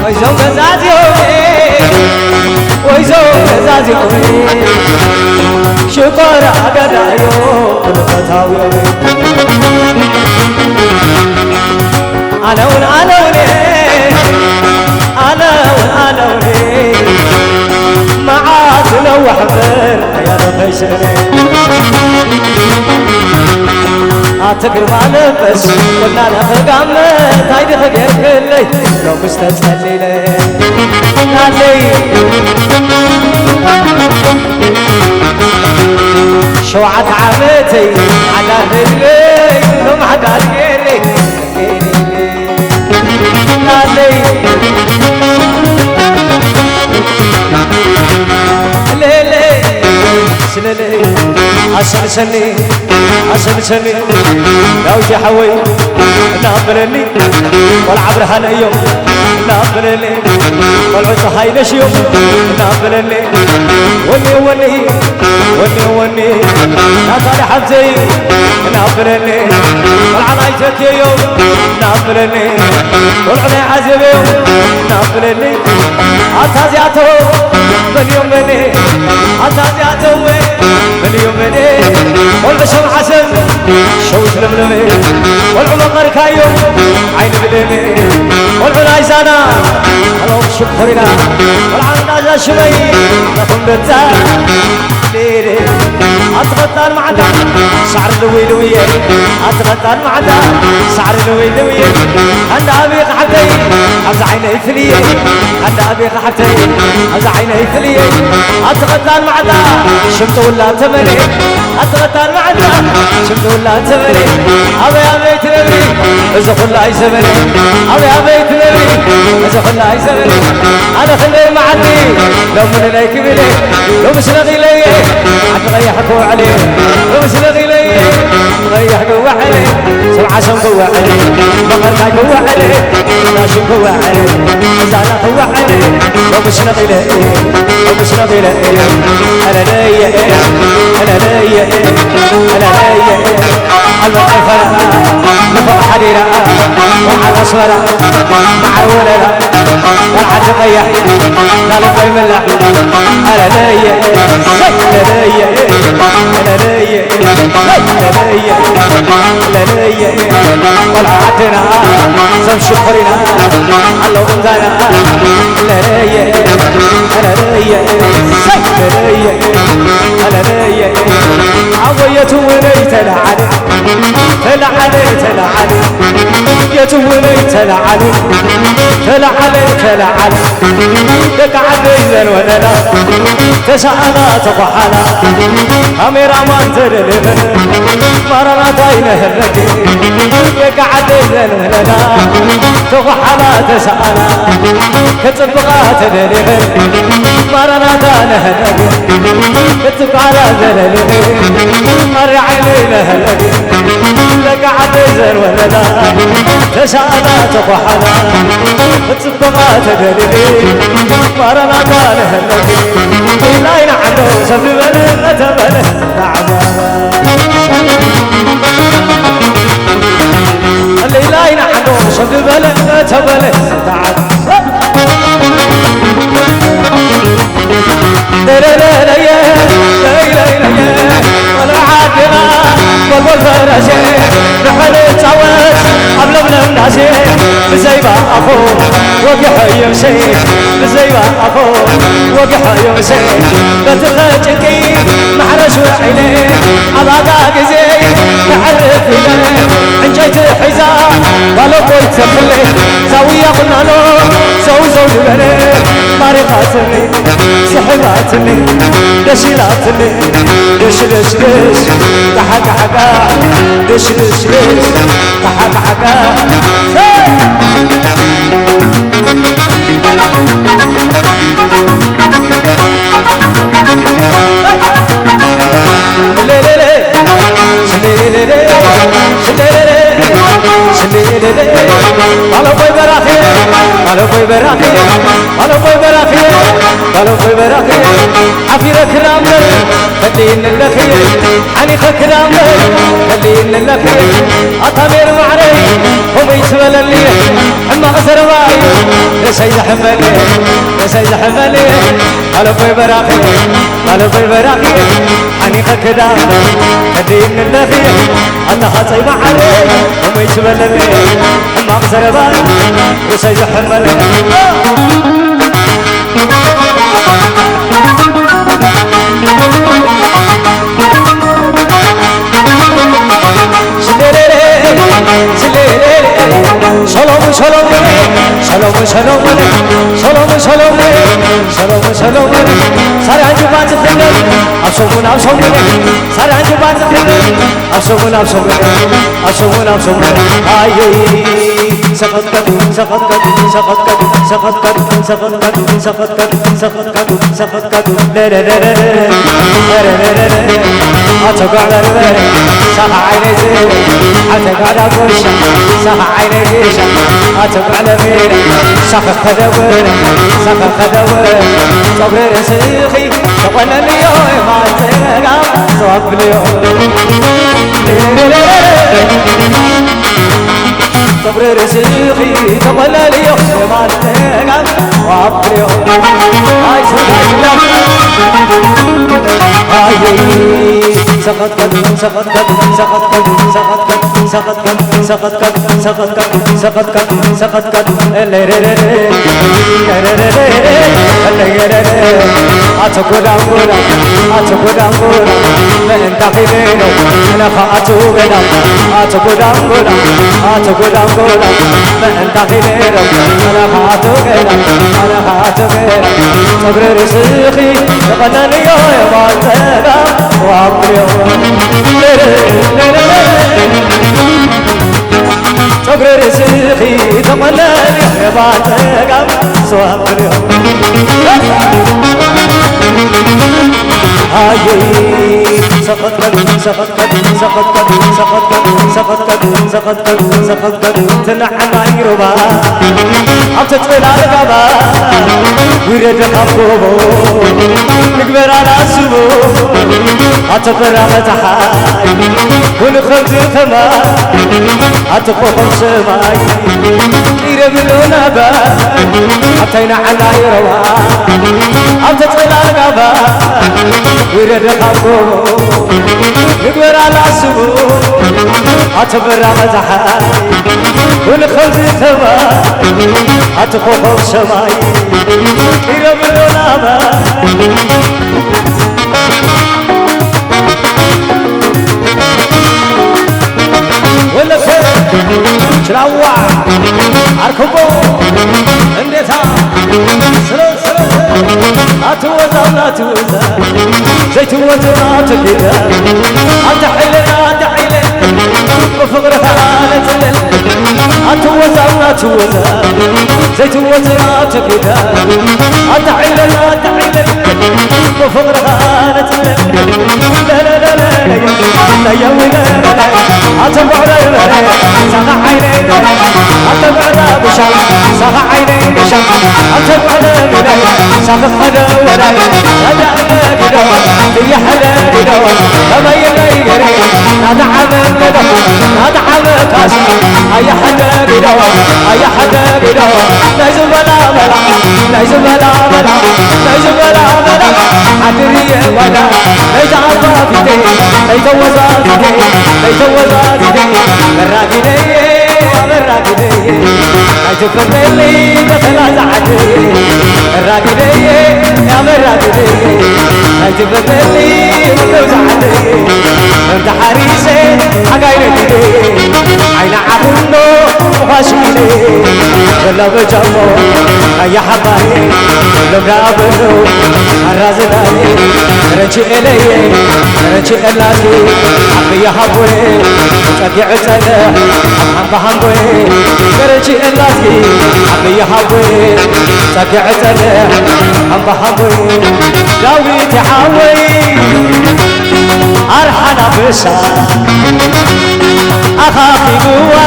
ويزوم غزاز يومي ويزوم غزاز يومي شكر عقد عيون الفتاة يومي أنا وني معاك لو حبر يا رخيشني أتقرب على بس قلنا نفقام تايد خير كلي لو مستسلي لي نالي شوعت عمتي على رجلي لو محدار غيري نالي ليلي سللي أسلسلي لو جحوي نابلني والعبر هاليوم نابلني والعز هاي نشيوم نابلني وني نطالي حبزي نابلني والعلايتك يوم نابلني والعلي عزب يوم نابلني أتازياتو مليون بني عطاني عتوي مليون بني والبشر حسن شوش لملمي والعمر كايو عين بلمي والعلاي زانا هلو شكرنا والعنا شمي لكم بتا ليلي أتغطى المعدة شعر لويلوية أتغطى المعدة شعر لويلوية عند أبيق حتي أبز عيني فلية عند أبيق حتي أبز عيني فلية أتغطى المعدة شمت ولا تمني أتغطى المعدة شمت ولا تمني أبي تنبي إذا خلا يسمني أبي تنبي إذا خلا يسمني أنا خلي معدي لو من ليك بلي لو مش لغي لي حتغيحكوا عليه لو مش لغي لي غيحكوا عليه سبعة شنقوا عليه بقرنا قوا عليه ناشم قوا عليه زانا قوا عليه لو مش لغي لي لو مش لغي لي أنا لي أنا لي أنا لي المطيفة نفق حريرة وعلى أصورة مع الولد والعد غيح لا لقي ملح أنا لي أنا لي أنا لي أنا لي والعدنا سم شكرنا على وندنا أنا لي أنا لي أنا لي عوية وليت العدل تلعلي تلعلي يا تولي تلعلي تلعلي تلعلي لك عديزا ولا لا تسألا تضحلا أميرا ما تدلبن مرنا طاينه الردي لك عديزا ولا لا تضحلا تسألا كتبغى تدلبن مرنا طاينه الردي كتبغى تدلبن مر عيني له الردي لك عديزا ولا لا تسألا تضحلا كتبغى تدلبن مرنا طاينه الردي لا ينعدو سبب بله أتبله اللي لا ينعدو سبب بله أتبله لا لا لا لا لا لا لا ولا عادنا والفرس نحن نتعوز قبل من الناس بزيبا أخو وقح يمسي بزيبا أخو وقح يمسي بتغجكي مع رسول عيني عضاقا قزي نعرف إليه انجيت حزا ولو قلت خلي زاوية قلنا له زوزو لبني طريقاتني سحباتني دشيلاتني دش دش دش كحك حكا دش دش دش كحك حكا قالوا في براخي قالوا في براخي قالوا في براخي حفيرة كرام خلينا اللخي حنيخة كرام خلينا اللخي أطمير معري هم يسول اللي حما غسر باي لسيد حملي لسيد حملي قالوا في براخي قالوا في براخي حنيخة كرام خلينا اللخي أطهاتي معري هم يسول اللي حما غسر باي لسيد حملي سلام سلام سلام سلام سلام سلام سلام سلام سرانج باز خلل افسون افسون سرانج باز خلل افسون افسون افسون افسون اي سقط كدو سقط كدو سقط كدو سقط كدو سقط كدو سقط كدو سقط كدو سقط كدو لا لا لا لا لا لا اتقعد على صح عيني زين اتقعد على وشك صح عيني ليش اتقعد على مين صح خدوين صح خدوين صبر سيخي شغل اليوم ما تلقى صوب اليوم صبر رزقي تقلل يوم ما تقام وعبر يوم هاي سوداء هاي سقط قد سقط قد سقط قد سقط قد سقط قد سقط قد سقط قد سقط قد سقط قد أتقول أقولا أتقول أقولا من داخلنا أنا خاطبنا أتقول أقولا أتقول أقولا من داخلنا أنا خاطبنا أنا خاطبنا صبر رزقي يقنني يوم التلا وعمري صبر رزقي تقنني يوم التلا وعمري هاي سقط قد سقط قد سقط قد سقط قد سقط قد سقط قد سقط قد تنعم عيربا عم تطلع الغابة ويرد خبوبو نكبر على سبو أتفرع متحاي كل خبز ثمان أتفوق سماي يربلونا با حتينا عنا عيربا عم تطلع الغابة ويرد خبوبو نكبر على سبو أتفرع متحاي كل خبز ثمان أتفوق سماي يربلونا با ولا فين شراوع أركبو انديتا سلو أتوزا ولا توزا زي توزا تكيدا أتحيلنا تحيلنا بفقرة على تلل أتوزا ولا توزا زي توزا تكيدا أتحيلنا تحيلنا بفقرة على تلل لا لا لا لا لا يا ولا أتبع لا ساق عيني أتبع لا بشر ساق عيني بشر أتبع لا ساق خدا ولا رجع لا كدوا في حدا كدوا كما يغير ندعم كدوا ندعم كاس أي حدا كدوا أي حدا كدوا ليس بلا بلا ليس بلا بلا ليس بلا بلا أدري ولا ليس عطافتي ليس وزارتي ليس وزارتي الراكدي الراكدي أجفر لي مثل زعتي الراكدي يا الراكدي أجفر لي مثل زعتي أنت حريصي حقايرتي عين عبونه وخاشيني ولا بجمو يا حبايبي لو قابلوا الرازلاني رجع إلي رجع إلاتي حبي يا حبوي تقع سنة أفهم بحبوي رجع إلاتي حبي يا حبوي تقع سنة أفهم بحبوي داوي تحاوي أرحنا بشا أخافي قوة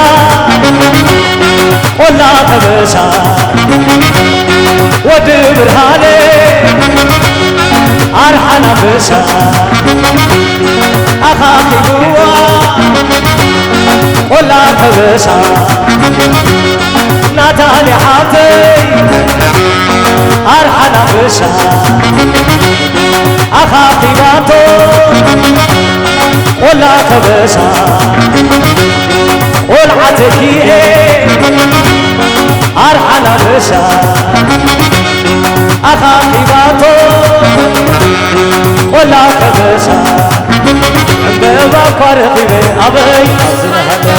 ولا تبشا ودبر هاني أرحنا بشا أخافي قوة ولا تبشا ناتالي حاتي أرحنا بشا أخافي باتو ولا تبشا والعتكي أرحنا بشا أخافي باتو ولا تبشا بابا فرقي بي أبي أزن هذا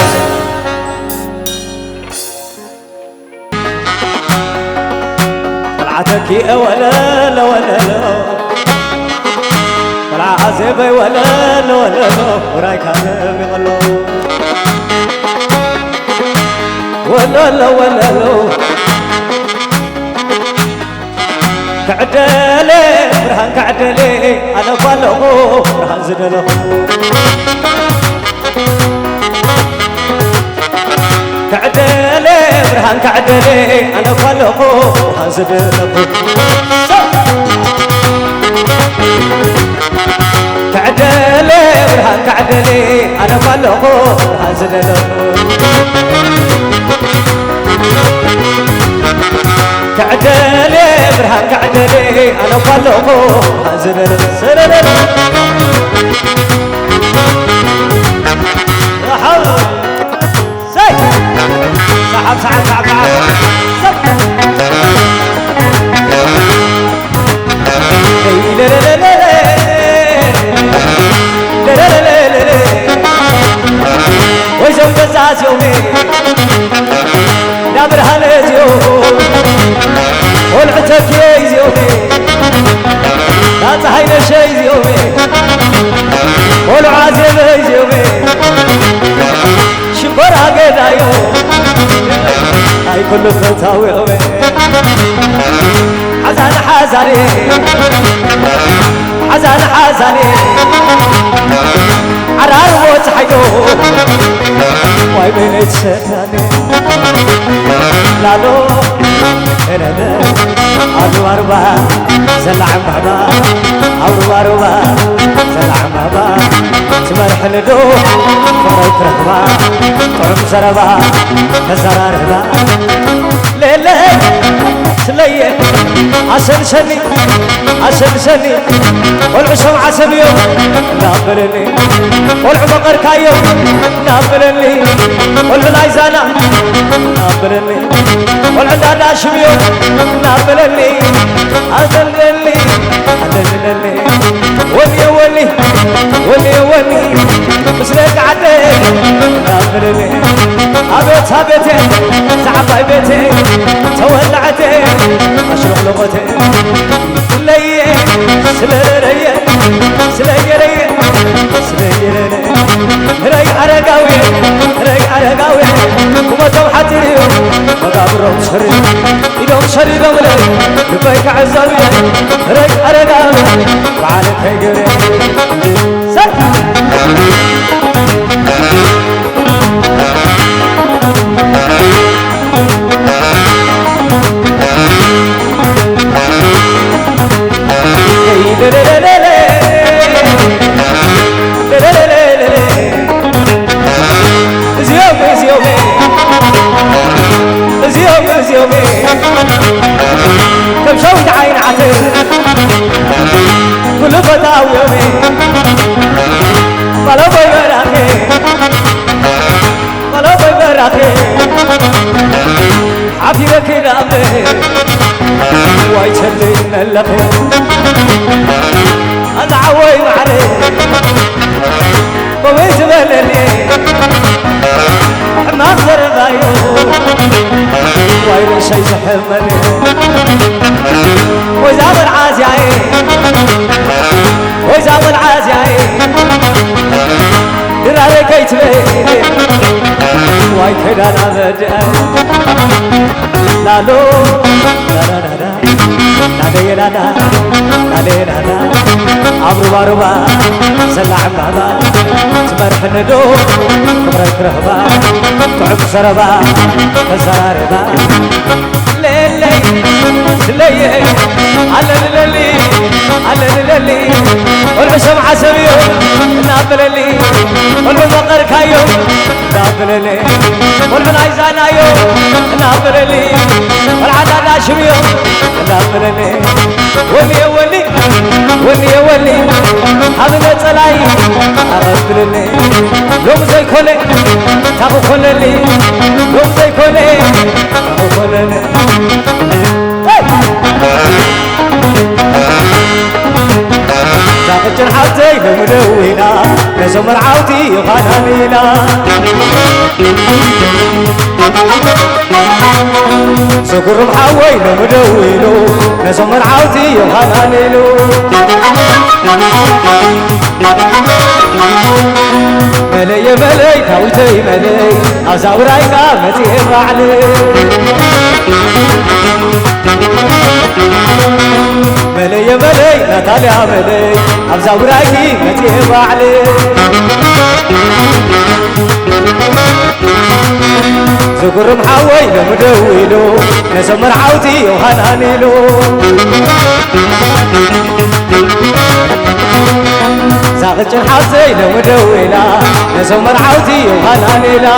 والعتكي ولا لا ولا لا والعازبي ولا لا ولا لا ورايك هذا بغلو ولا لا ولا لا كعدلي برهان كعدلي أنا فلو برهان زدلو كعدلي برهان كعدلي أنا فلو برهان زدلو كعدلي برهان كعدلي أنا فلو برهان زدلو كعدلي برهان كعدلي أنا فلقو زلل زلل سي سحب سحب سحب ويزوم بزاز يومي يا برهان يوم والعتك يا يومي لا تحين شيء يومي والعازم يومي شكرا قدا يوم هاي كل فتاوي يومي حزان حزاني حزان حزاني عرار موت حيو واي بيني تشتاني لالو هنا أبو أربعة زلع بابا أبو أربعة زلع بابا تمرح لدوح فريق رهبا طعم زربا كزرار هبا ليلي سلية عسل سني عسل سني والعشم عسل يوم نابلني والعمقر كايو نابلني والبلايزانا نابلني والعدادا شميو نابلني أذلني أذلني ولي ولي ولي ولي مسلك عدل نابلني أبيت أبيتي زعباي بيتي تولعتي أشرح لغتي سلية سلية سلية سلية ري عرقاوي ري عرقاوي كما توحتي مقابرهم شري إلهم شري دولي يبيك عزاوي ري عرقاوي وعالك هيقري سر كم شوت عين عتر كل فتاة ويومي ملو بي براكي ملو بي براكي عبيرك نامي واي تشلين اللقي أدعوي معري وميت بلني ما أخذر بايو وايد شي يحملني وزاب العازياي وزاب العازياي دراري كيتبي واي كدا انا بدأ لالو لا لا لا لا لا لا لا لا عبرو باربا زلع بابا تمرح ندو كبرك رهبا تعب سربا كزاربا ليلي سلية على الليلي على الليلي والعشم عسبيو نابللي والبقر كايو نابللي والبنايزانايو نابللي والعدادا شبيو نابللي ولي ولي ولي ولي هذا تلاي أغفلني يوم زي كله تابو كلني يوم زي كله تابو كلني زاقتن حتى بمدوينا نزمر عاوتي غنانينا سكر محاوي بمدوينو نزمر عاوتي غنانينو ملي ملي كاوتي ملي أزاوراي قامتي بعلي ملي ملي نتاليا ملي أزاوراي قامتي بعلي زقر محاوي بمدويلو نزمر عاوتي وهنانيلو زاغج الحاسي لو دويلا نسو مرعوتي وهلاليلا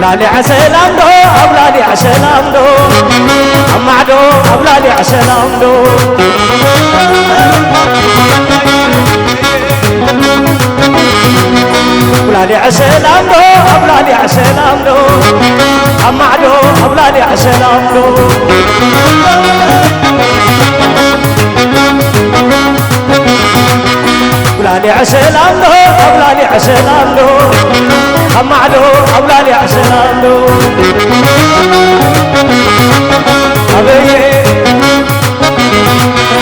لالي عسلام دو أولادي عسلام دو أمعدو أولادي عسلام دو أولادي عسلام دو أولادي عسلام دو أمعدو أولادي عسلام دو أولادي عسلام دو أولادي عسلام دو أمعدو أولادي عسلام دو أبي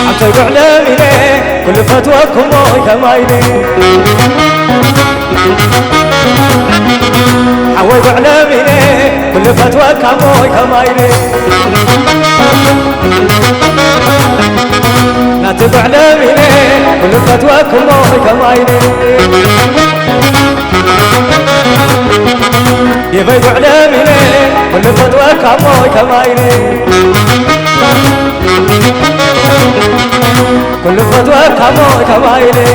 عم تقول علميني كل فتوكم وكمايني عوي علميني كل فتوكم وكمايني لا تبعلميني كل فتوكم وكمايني يبي علميني كل فتوكم وكمايني كل فتوكم وكمايني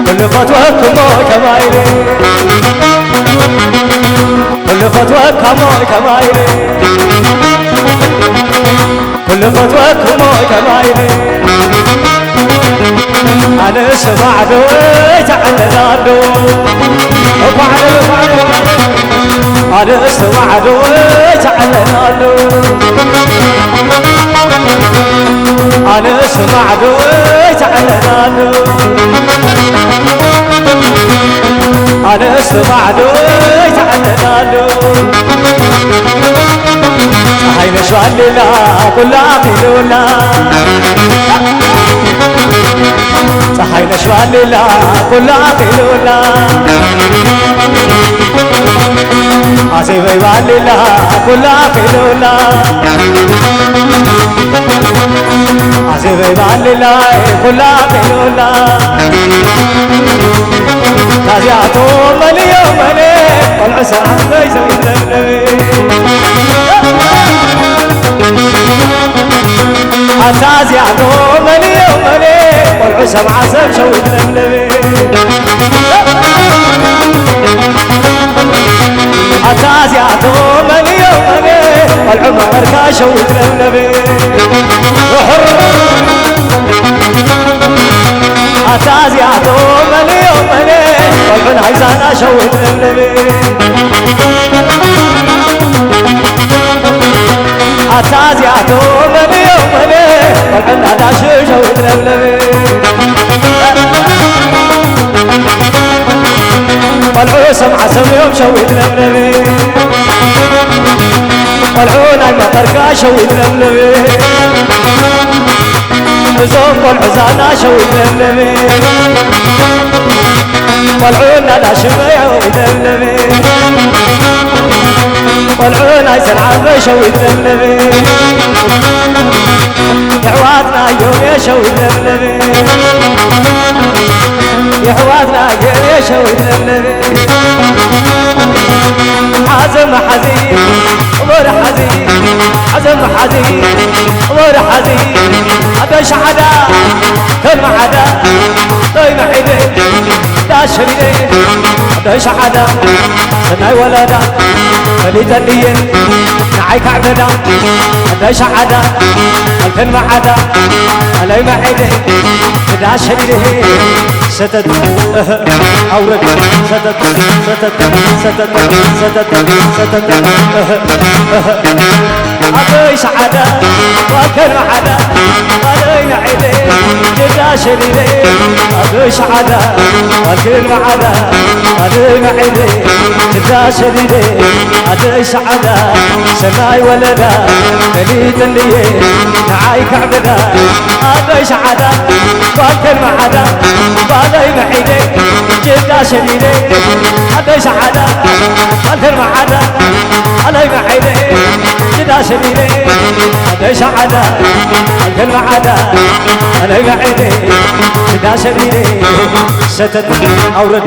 كل فتوكم وكمايني كل فتوكم وكمايني كل فتوكم وكمايني أنا سمع دويت على نادو أنا سمع دويت على نادو أنا سمع دويت على نادو أنا سمع دويت على نادو هاي نشوان لله كل عقيلونا صحي نشوان لله كل عقيلونا عزيب يبان لله كل عقيلونا عزيب يبان لله كل عقيلونا تازياتو مليو ملي والعسى ليس مثل النبي عتازياتو مليو ملي والعسى معسب شويت النبي عتازياتو مليو ملي والعمر مركا شويت النبي عتازياتو مليو ملي والعن عيزانا شويت النبي عتازياتو مليو ملي والعن عداش شويت النبي والعوسم عسم يوم شويت النبي والعون المطرقا شويت النبي زوم والعزانا شويت النبي والعون الاشمية ويدلبي والعون عيسى العافية شويت النبي يحواتنا يوم يشويت النبي يحواتنا يوم يشويت النبي حازم حزين امور حزين حزم حزين امور حزين ابش حدا كل ما حدا طيب حدا داشرين ابش حدا سناي ولدا فليت الدين نعي كعبدا ابش حدا كل ما حدا علي ما حدا داشرين ستت أورك ستت ستت ستت ستت ستت أبيش عدا وكل عدا علينا عيدي جدا شديدي أبيش عدا وكل عدا علينا عيدي جدا شديدي أبيش عدا سماي ولدا تليت اللي نعاي كعبدا أبيش عدا وكل عدا علينا عيدي جدا شديدي أبيش عدا وكل عدا علينا عيدي جدا شديدي أبيش عدا كالعادة أنا قاعدي دا شديدي ستت أورد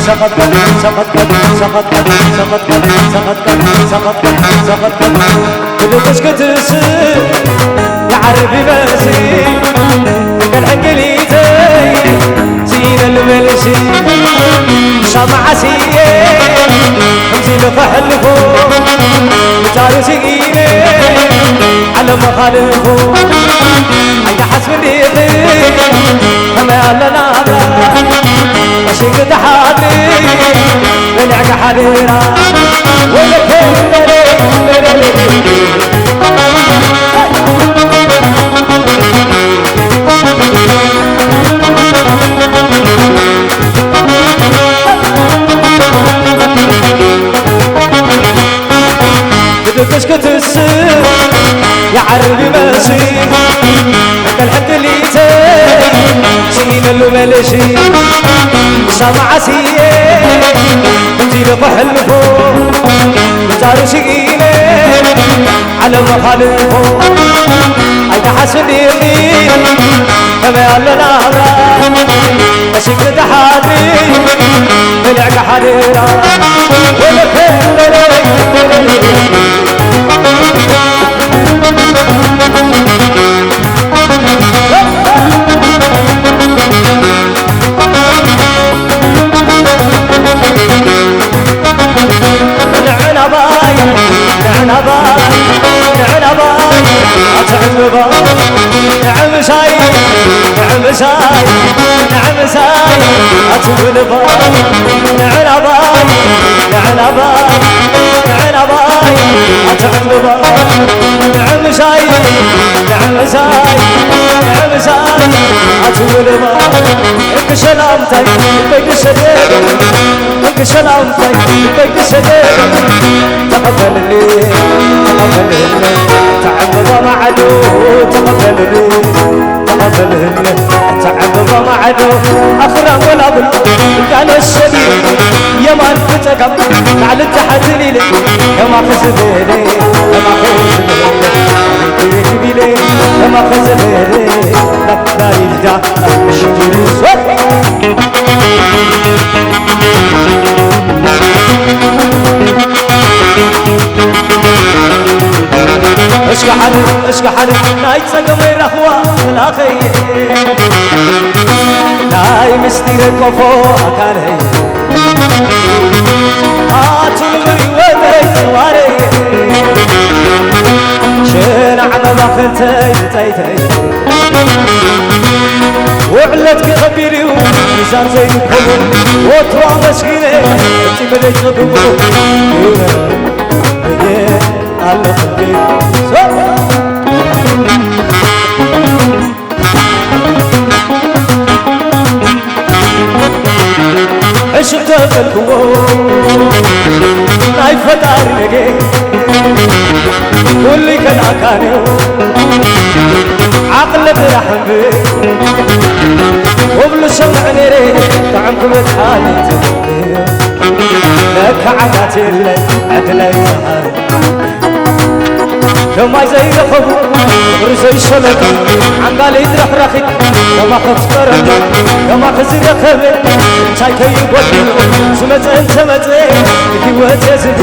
سقط قد سقط قد سقط قد سقط قد سقط قد سقط قد سقط قد كل تسكت يا عربي باسي كالحنقليتي زين الملسي سمع سيه زين فحلفو متارو سيقيني على مخالفو عيد حسب الريقي كما يعلنا عبرا مشيك تحادي بلعك حديرا ولكن تسكت السر يا عربي ماشي الحد اللي سين الملشي سمع سيه انتي بحلفو جارو شقيني على مخالفو عيد حسن يمين كما يعلنا عبرا مشيك تحادي بلعك حديرا ولكن نعنا باي أتعب باي نعم ساي نعم ساي نعم ساي أتعب باي نعنا باي نعنا باي نعنا باي أتعب باي نعم ساي نعم ساي نعم ساي أتعب باي إنك سلامتك إنك سديد إنك سلامتك إنك سديد تقبلني تقبلني تعبد معدو تقبلني تقبلني تعبد معدو أخرى ولا بل قال الشديد يا ما انفتقم على التحدي لي يا ما خزبيني يا ما خزبيني يا ما خزبيني لك لا يرجع الشجري صوت اشكح حد نايت سقمي رخوة الأخي ناي مستير كفو أكاري آتلمي وديت واري شين عمل أخنتي تيتي وعلتك خبيري وميزان زي الحلم وطوع مسكيني انتي بديت خبيري الله خبيري عشت بالكون ناي فتار نجي كل كذا كان عقل برحم بي وبل سمع نري طعمك بتحالي لك عقاتي اللي عدلي كما زي الخبر ورزي الشلك عن بالي يترخرخي كما خفترك كما خزي رخبي شايكي يقولي سمت انت متي كي وتزد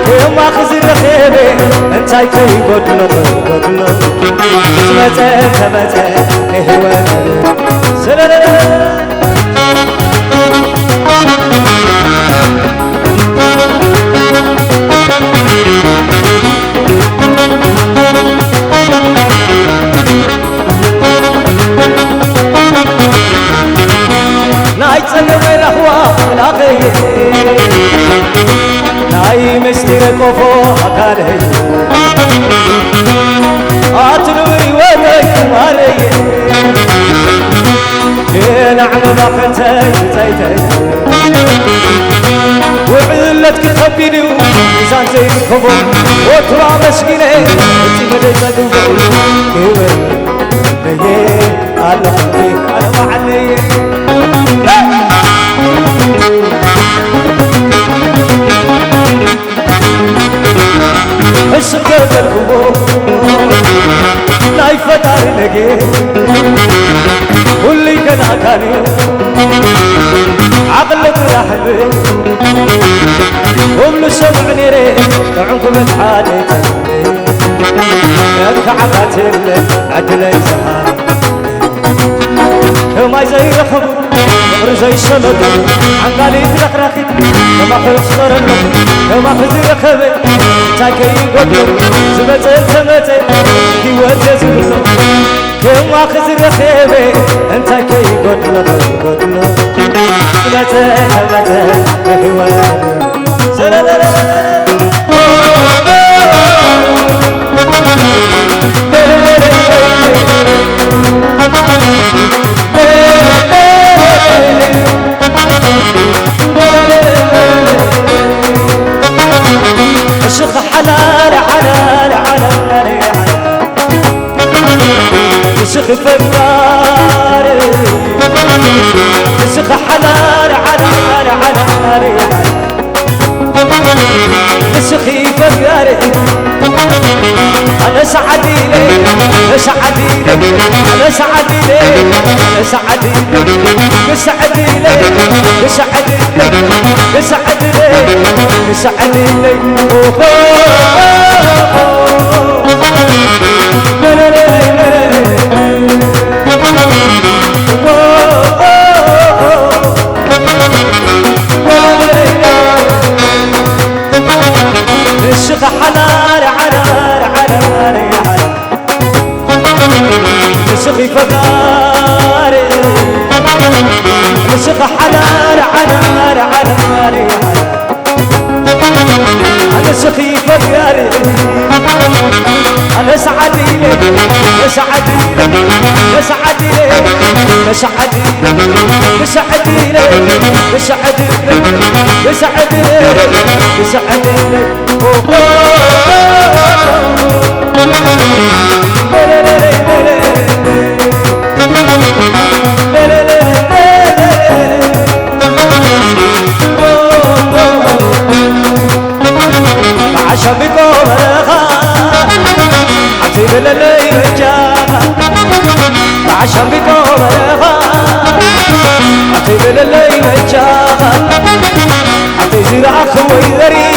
كما خزي رخبي انت شايكي يقولي سمت انت متي كي وتزد ناي تسنوي رخوة الأخي ناي مستير كوفو أكاري آتنوي وديك مالي نعم بقتي تيتي وعلتك تخبيني وميزان زي الكبر وطلع مسكيني انتي بديت أدوبي كبر ليه أنا خبي أنا معلي السكر بالكبور نجي واللي كان عكاني عقلك يا حبيبي ومن الشمع نيري عنكم الحالي كعبات اللي عدلي زهار وما زي رخب غير زي الشمد عنقالي ترخرخي وما خسر النوم وما خزي رخبي تاكي قدر زبتل تمتل كي وجز وما خزي رخبي انت كي قدر زبتل تمتل كي وجز الشيخ حلال حلال حلال الشيخ فقار الشيخ حلال حلال حلال الشيخ فقار أنا سعدي لك سعدي لك أنا سعدي لك سعدي لك سعدي لك سعدي لك سعدي لك سعدي لك الشيخ حلال حلال حلال الشيخ فقار الشيخ حلال حلال حلال أنا الشيخ فقار أنا سعدي لك سعدي لك سعدي لك سعدي لك سعدي لك سعدي لك سعدي لك سعدي لك عشان بكم عتيب الليل جاها عشان بكم عتيب الليل جاها عتيب زرع خويذري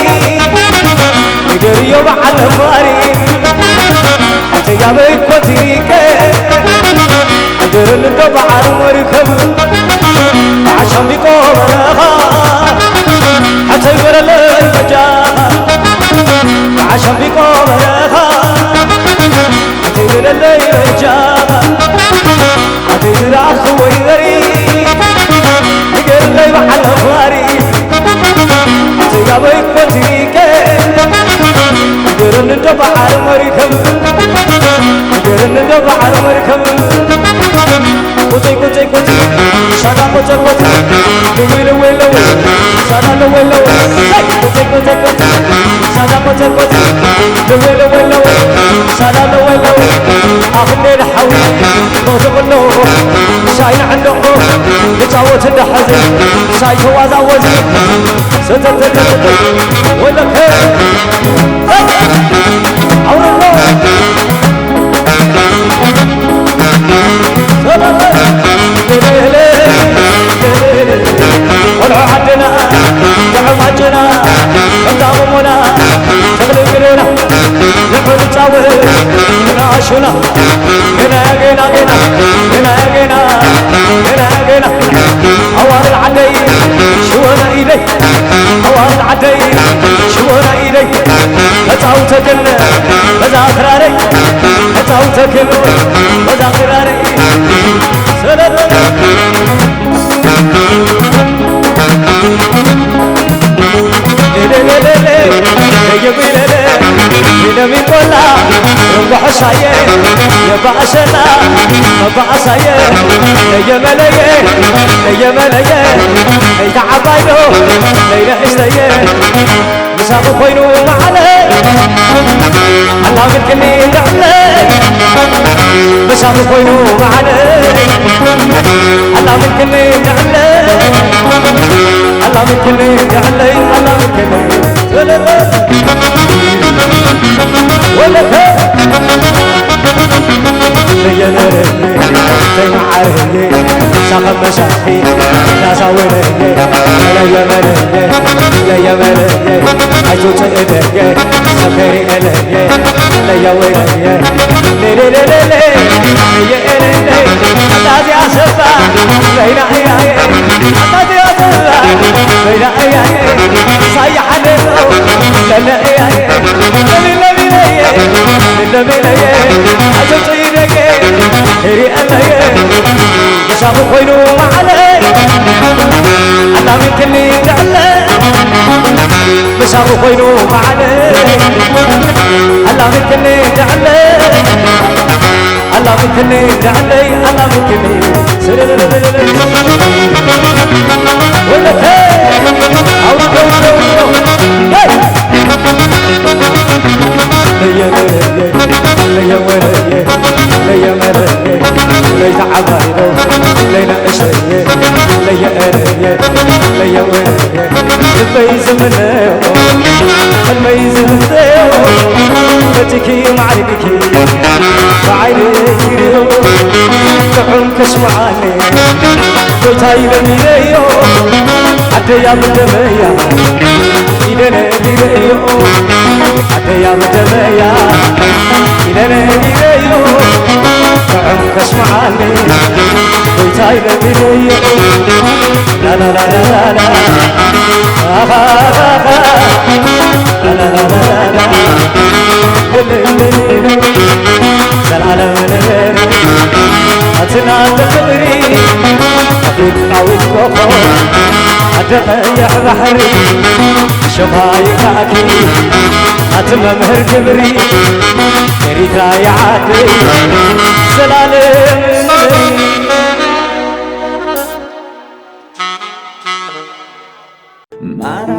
يدري يوم على فاري عتيب يابيك وتريك عدر الدبع المركب عشان بكم عتيب الليل جاها عشان بكم عتيب الليل جاها عتيب الأخوي ذري يقل لي محل أفواري عتيب أبيك وتريك يقرن الدبع المركب يقرن الدبع المركب كوتي كوتي كوتي شانا كوتي كوتي دويل ويل ويل شانا ويل ويل كوتي كوتي كوتي شانا كوتي كوتي دويل ويل ويل شانا ويل ويل أخلي الحوي نوزق النور شاين عنده يتعوت الحزن شاي توازا وزي ستت ولا كيف أو الله ولو عدنا دعوا عجنا قدامنا تغلب لنا نحن نتاوه نعاشنا هنا جينا جينا هنا جينا هنا جينا أوان العدي شونا إلي أوان العدي شونا إلي نتاوتك نزاخراري نتاوتك نزاخراري من كلا بحشاية يبعشنا بحشاية يا ملاية يا ملاية يتعباينو ليلة حساية مسافو خوينو معنا الله منكني نعمل مسافو خوينو معنا الله منكني نعمل الله منكني نعمل الله منكني ولا ليا نرني تنعرني ساقب مشاحي ناساورني ليا مرني ليا مرني عجوز إلي سكري إلي ليا ورني ليلي ليلي ليا إلي أتاتي أسفا بين عياي أتاتي أسفا بين عياي صيح عليهم لنا عياي للي للي عجوز إلي هري ألي مشاخو خوينو معلي أنا ممكنني تعلي مشاخو خوينو معلي أنا ممكنني تعلي أنا ممكنني تعلي أنا ممكنني ولا هي أو ليا مرية ليا مرية ليا مرية ليا عبايدو ليا أشرية ليا أرية ليا مرية الميز منه الميز منه بتكي معركي بعيني يريو تحن كسمعاني وتاي لميليو حتى يا مدمية إلنا ليليو حتى يا مدمية إلنا ليليو تحن كسمعاني وتاي لميليو لا لا لا لا لا لا لا لا لا زلالة ونهر أتنا تخبري أفيد قوي كوكو أتغيح بحري شفايفاكي أتما مهر كبري تريتا يعادي زلالة ونهر